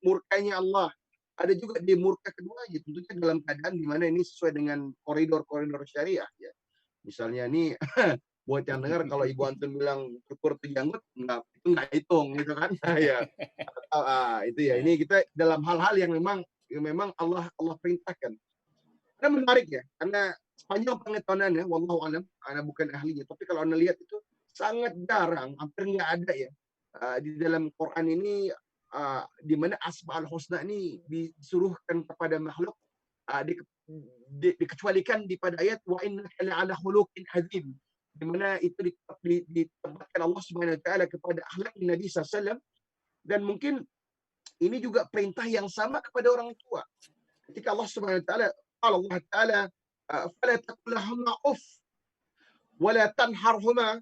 murkanya Allah ada juga di murka keduanya, tentunya dalam keadaan di mana ini sesuai dengan koridor-koridor syariah ya. Misalnya ini buat yang dengar, kalau ibu antum bilang cukur tuh janggut, itu nggak hitung gitu kan. Ya. Itu ya, ini kita dalam hal-hal yang memang Allah perintahkan. Karena menarik ya, karena sepanjang pengetahuannya, wallahu alam, Anda bukan ahlinya, tapi kalau Anda lihat itu sangat jarang, hampir nggak ada ya di dalam Quran ini di mana Asmaul Husna ini disuruhkan kepada makhluk, dikecualikan di pada ayat wa innaka la'ala khuluqin azim, di mana itu ditempatkan Allah Subhanahu wa taala kepada akhlak Nabi SAW. Dan mungkin ini juga perintah yang sama kepada orang tua. Ketika Allah Subhanahu wa taala, Allah taala fala taqul lahumma uff wa la tanharhuma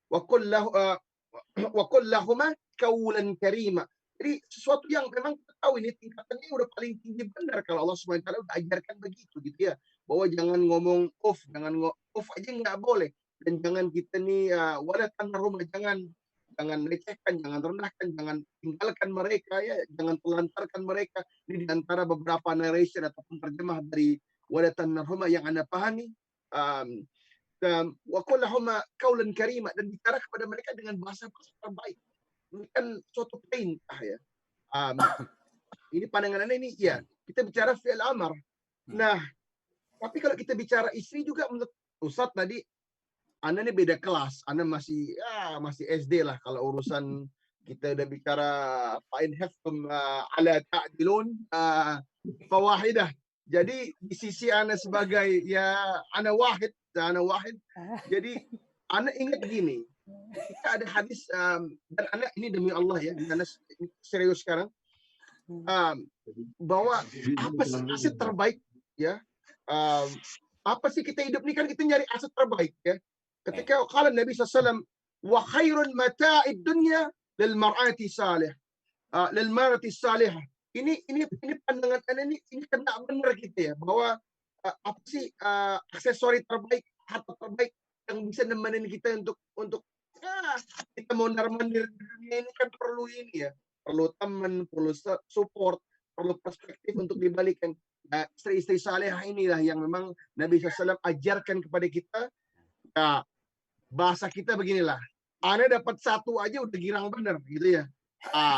wa qul lahumma qawlan karima. Jadi sesuatu yang memang kita tahu ini tingkatannya udah paling tinggi benar kalau Allah Subhanahu wa taala udah ajarkan begitu gitu ya. Bahwa jangan ngomong uff, uff aja nggak boleh, dan jangan kita nih wala tanharhuma, jangan lecehkan, jangan rendahkan, jangan tinggalkan mereka ya, jangan telantarkan mereka. Ini di antara beberapa narration ataupun terjemah dari wala tanharhuma yang Anda pahami. Wa qul lahumma qawlan karima, dan bicara kepada mereka dengan bahasa terbaik. Ini kan suatu perintah ya. Ini pandangan Anda ini ya, kita bicara fi'il amar. Nah, tapi kalau kita bicara istri juga, menurut Ustaz tadi, Anda ini beda kelas. Anda masih SD lah kalau urusan kita udah bicara fa'in haftum ala ta'dilun fawahidah. Jadi di sisi Anda sebagai ya Anda wahid. Jadi Anda ingat gini, kita ada hadis, dan Anda ini demi Allah ya, Anda serius sekarang, bahwa apa sih aset terbaik ya? Apa sih kita hidup ini kan kita nyari aset terbaik ya. Ketika kalau Nabi SAW, wa khairun mata'id dunya lil mar'ati salih, lil mar'ati salihah. Ini pandangan Anda ini kena benar gitu ya, bahwa apa sih aksesori terbaik, harta terbaik yang bisa nemenin kita untuk kita mondar-mandir di dunia ini kan perlu ini ya, perlu teman, perlu support, perlu perspektif untuk dibalikan. Nah, istri-istri salihah inilah yang memang Nabi SAW ajarkan kepada kita. Nah, bahasa kita beginilah, Anda dapat satu aja udah girang bener gitu ya.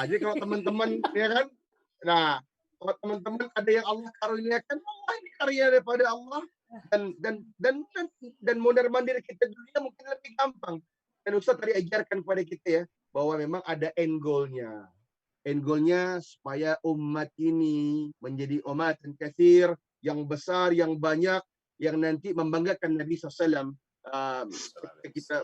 Jadi kalau teman-teman ya kan, nah kalau teman-teman ada yang Allah karuniakan, Allah ini karya daripada Allah, dan mondar-mandir kita dunia mungkin lebih gampang. Dan Ustaz tadi ajarkan kepada kita ya, bahwa memang ada end goal-nya. End goal-nya supaya umat ini menjadi umat yang katsir, yang besar, yang banyak, yang nanti membanggakan Nabi SAW. Kita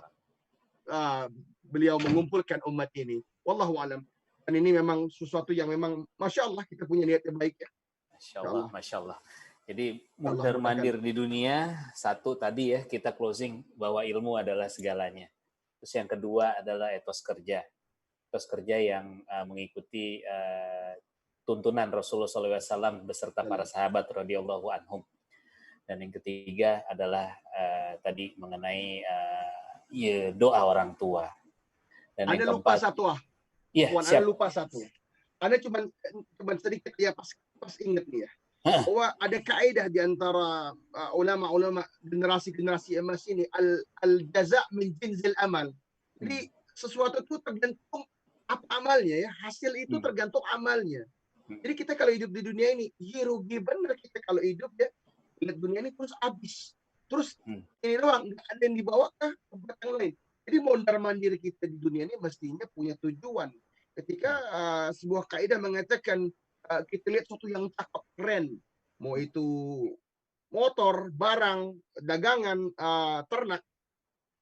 beliau mengumpulkan umat ini. Wallahu alam. Dan ini memang sesuatu yang memang Masya Allah kita punya niat yang baik ya. Masya Allah. Jadi mondar-mandir di dunia, satu tadi ya kita closing bahwa ilmu adalah segalanya. Terus yang kedua adalah etos kerja. etos kerja yang mengikuti tuntunan Rasulullah SAW beserta para sahabat radhiyallahu anhum. Dan yang ketiga adalah tadi mengenai doa orang tua. Dan Anda yang lupa keempat, satu iya, Anda siap. lupa satu. Anda cuma sedikit ya pas ingat nih ya. Bahwa ada kaidah di antara ulama-ulama generasi emas ini, al-jaza' min jinsil amal. Jadi sesuatu itu tergantung apa amalnya ya, hasil itu tergantung amalnya. Jadi kita kalau hidup di dunia ini, rugi bener kita kalau hidup ya, lihat dunia ini terus habis. Terus ini doang, nggak ada yang dibawa ke tempat yang lain. Jadi mondar-mandir kita di dunia ini mestinya punya tujuan. Ketika sebuah kaidah mengatakan kita lihat sesuatu yang cakep, keren, mau itu motor, barang, dagangan, ternak,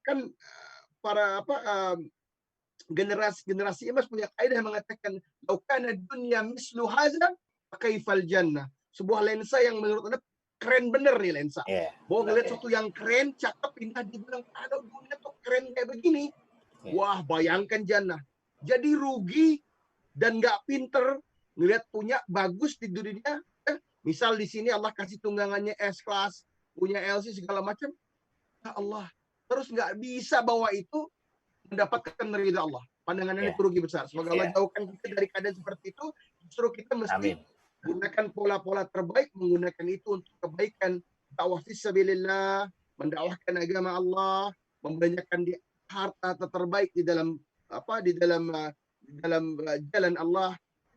kan para generasi emas punya kaidah yang mengatakan laukana dunya mislu hadza kaifal jannah. Sebuah lensa yang menurut Anda keren bener nih lensa. Bahwa ngeliat sesuatu yang keren, cakep, indah, dibilang ada dunia tuh keren kayak begini. Wah, bayangkan jannah. Jadi rugi dan nggak pinter ngeliat punya bagus di dunia. Misal di sini Allah kasih tunggangannya S-Class, punya LC segala macam. Ya Allah, terus nggak bisa bawa itu mendapatkan ridha Allah. Pandangannya itu rugi besar. Semoga Allah jauhkan kita dari keadaan seperti itu. Justru kita mesti gunakan pola-pola terbaik, menggunakan itu untuk kebaikan, dakwah fisabilillah, mendakwahkan agama Allah, membelanjakan harta terbaik di dalam jalan Allah,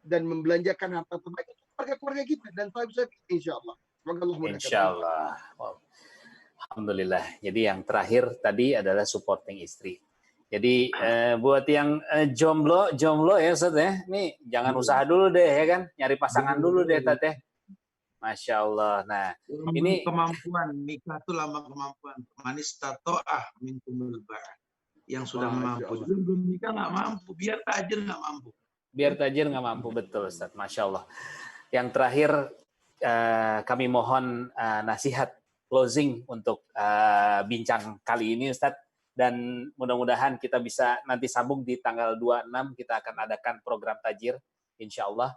dan membelanjakan harta terbaik untuk keluarga-keluarga kita dan sahabat kita, insyaallah. Semoga Allah mudahkan. Insyaallah. Alhamdulillah. Jadi yang terakhir tadi adalah supporting istri. Jadi buat yang jomblo ya Ustaz ya, nih jangan usaha dulu deh ya kan, nyari pasangan dulu deh Tat ya. Masya Allah. Nah ini kemampuan nikah itu lambang kemampuan. Manis tato'ah minkumul ba'ah. Yang sudah mampu. Belum nikah nggak mampu, biar tajir nggak mampu. Biar tajir nggak mampu, betul Ustaz. Masya Allah. Yang terakhir kami mohon nasihat closing untuk bincang kali ini Ustaz. Dan mudah-mudahan kita bisa nanti sambung di tanggal 26, kita akan adakan program tajir, insya Allah.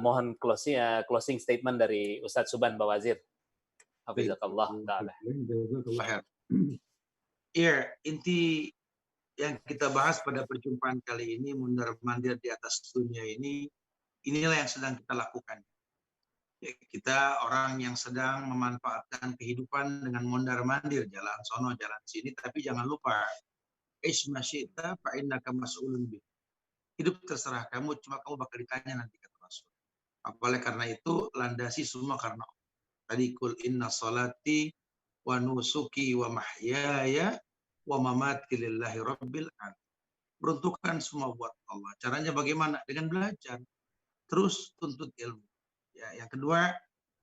Mohon closing statement dari Ustadz Suban Bawazir. Hafizakallah ta'ala. Ya, inti yang kita bahas pada perjumpaan kali ini, mondar-mandir di atas dunia ini, inilah yang sedang kita lakukan. Kita orang yang sedang memanfaatkan kehidupan dengan mondar-mandir, jalan sono, jalan sini, tapi jangan lupa, isma syi'ta fa innaka mas'ulun bih. Hidup terserah kamu, cuma kamu bakal ditanya nanti kata Rasul. Apalagi karena itu landasi semua karena Allah. Tadi kul inna salati wa nusuki wa mahyaya wa mamati lillahi rabbil alamin. Peruntukan semua buat Allah. Caranya bagaimana? Dengan belajar. Terus tuntut ilmu. Ya, yang kedua,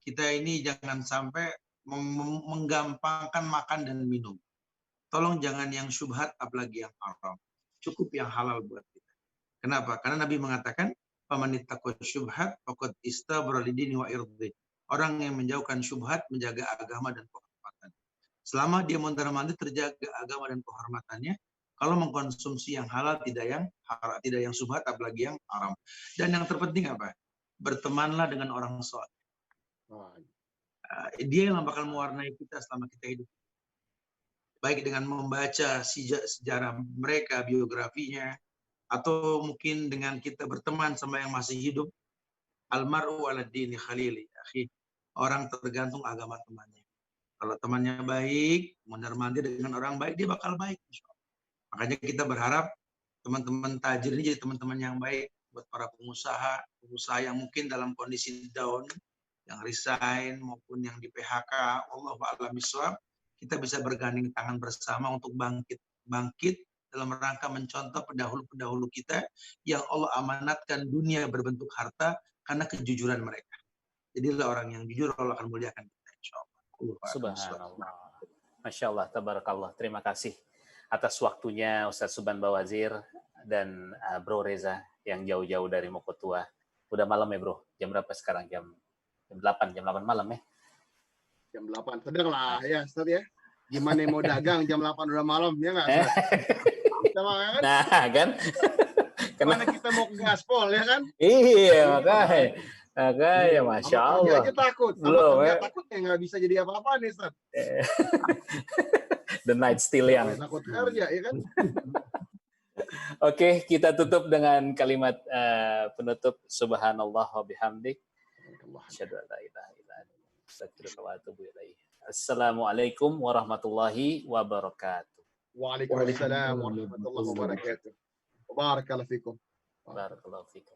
kita ini jangan sampai menggampangkan makan dan minum. Tolong jangan yang syubhat apalagi yang haram. Cukup yang halal buat kita. Kenapa? Karena Nabi mengatakan, "Famanittaqwa syubhat faqad istabra lidini wa irdi." Orang yang menjauhkan syubhat menjaga agama dan kehormatan. Selama dia mondar-mandir terjaga agama dan kehormatannya, kalau mengkonsumsi yang halal tidak yang syubhat apalagi yang haram. Dan yang terpenting apa? Bertemanlah dengan orang soleh. Dia yang bakal mewarnai kita selama kita hidup. Baik dengan membaca sejarah mereka, biografinya, atau mungkin dengan kita berteman sama yang masih hidup. Almaru ala dini khalili. Orang tergantung agama temannya. Kalau temannya baik, mondar-mandir dengan orang baik, dia bakal baik. Makanya kita berharap teman-teman tajir ini jadi teman-teman yang baik buat para pengusaha yang mungkin dalam kondisi down, yang resign maupun yang di PHK. Allahu a'lam bishawab. Kita bisa bergandeng tangan bersama untuk bangkit dalam rangka mencontoh pendahulu-pendahulu kita yang Allah amanatkan dunia berbentuk harta karena kejujuran mereka. Jadilah orang yang jujur, Allah akan muliakan kita, insyaallah. Subhanallah. Masya Allah, tabarakallah. Terima kasih atas waktunya Ustadz Suban Bawazir dan Bro Reza yang jauh-jauh dari Mokotua. Udah malam ya bro, jam berapa sekarang? Jam 8 malam ya? Jam 8, sedang lah ya Ustaz ya. Gimana mau dagang jam 8 udah malam, ya nggak? Nah kan? Mana kita mau ke gaspol ya kan? Iya, makanya, Masya Sama kerja Allah. aja takut. Sama Belum, kerja ya. takut ya nggak bisa jadi apa-apa nih, Ustaz. The night still young. Takut kerja ya kan? Oke, kita tutup dengan kalimat penutup. Subhanallah wa bihamdik. Asyhadu an la ilaha illa anta, astaghfiruka wa atubu ilaih. Assalamualaikum warahmatullahi wabarakatuh. Waalaikumsalam warahmatullahi wabarakatuh. Barakallahu fikum. Barakallahu fikum.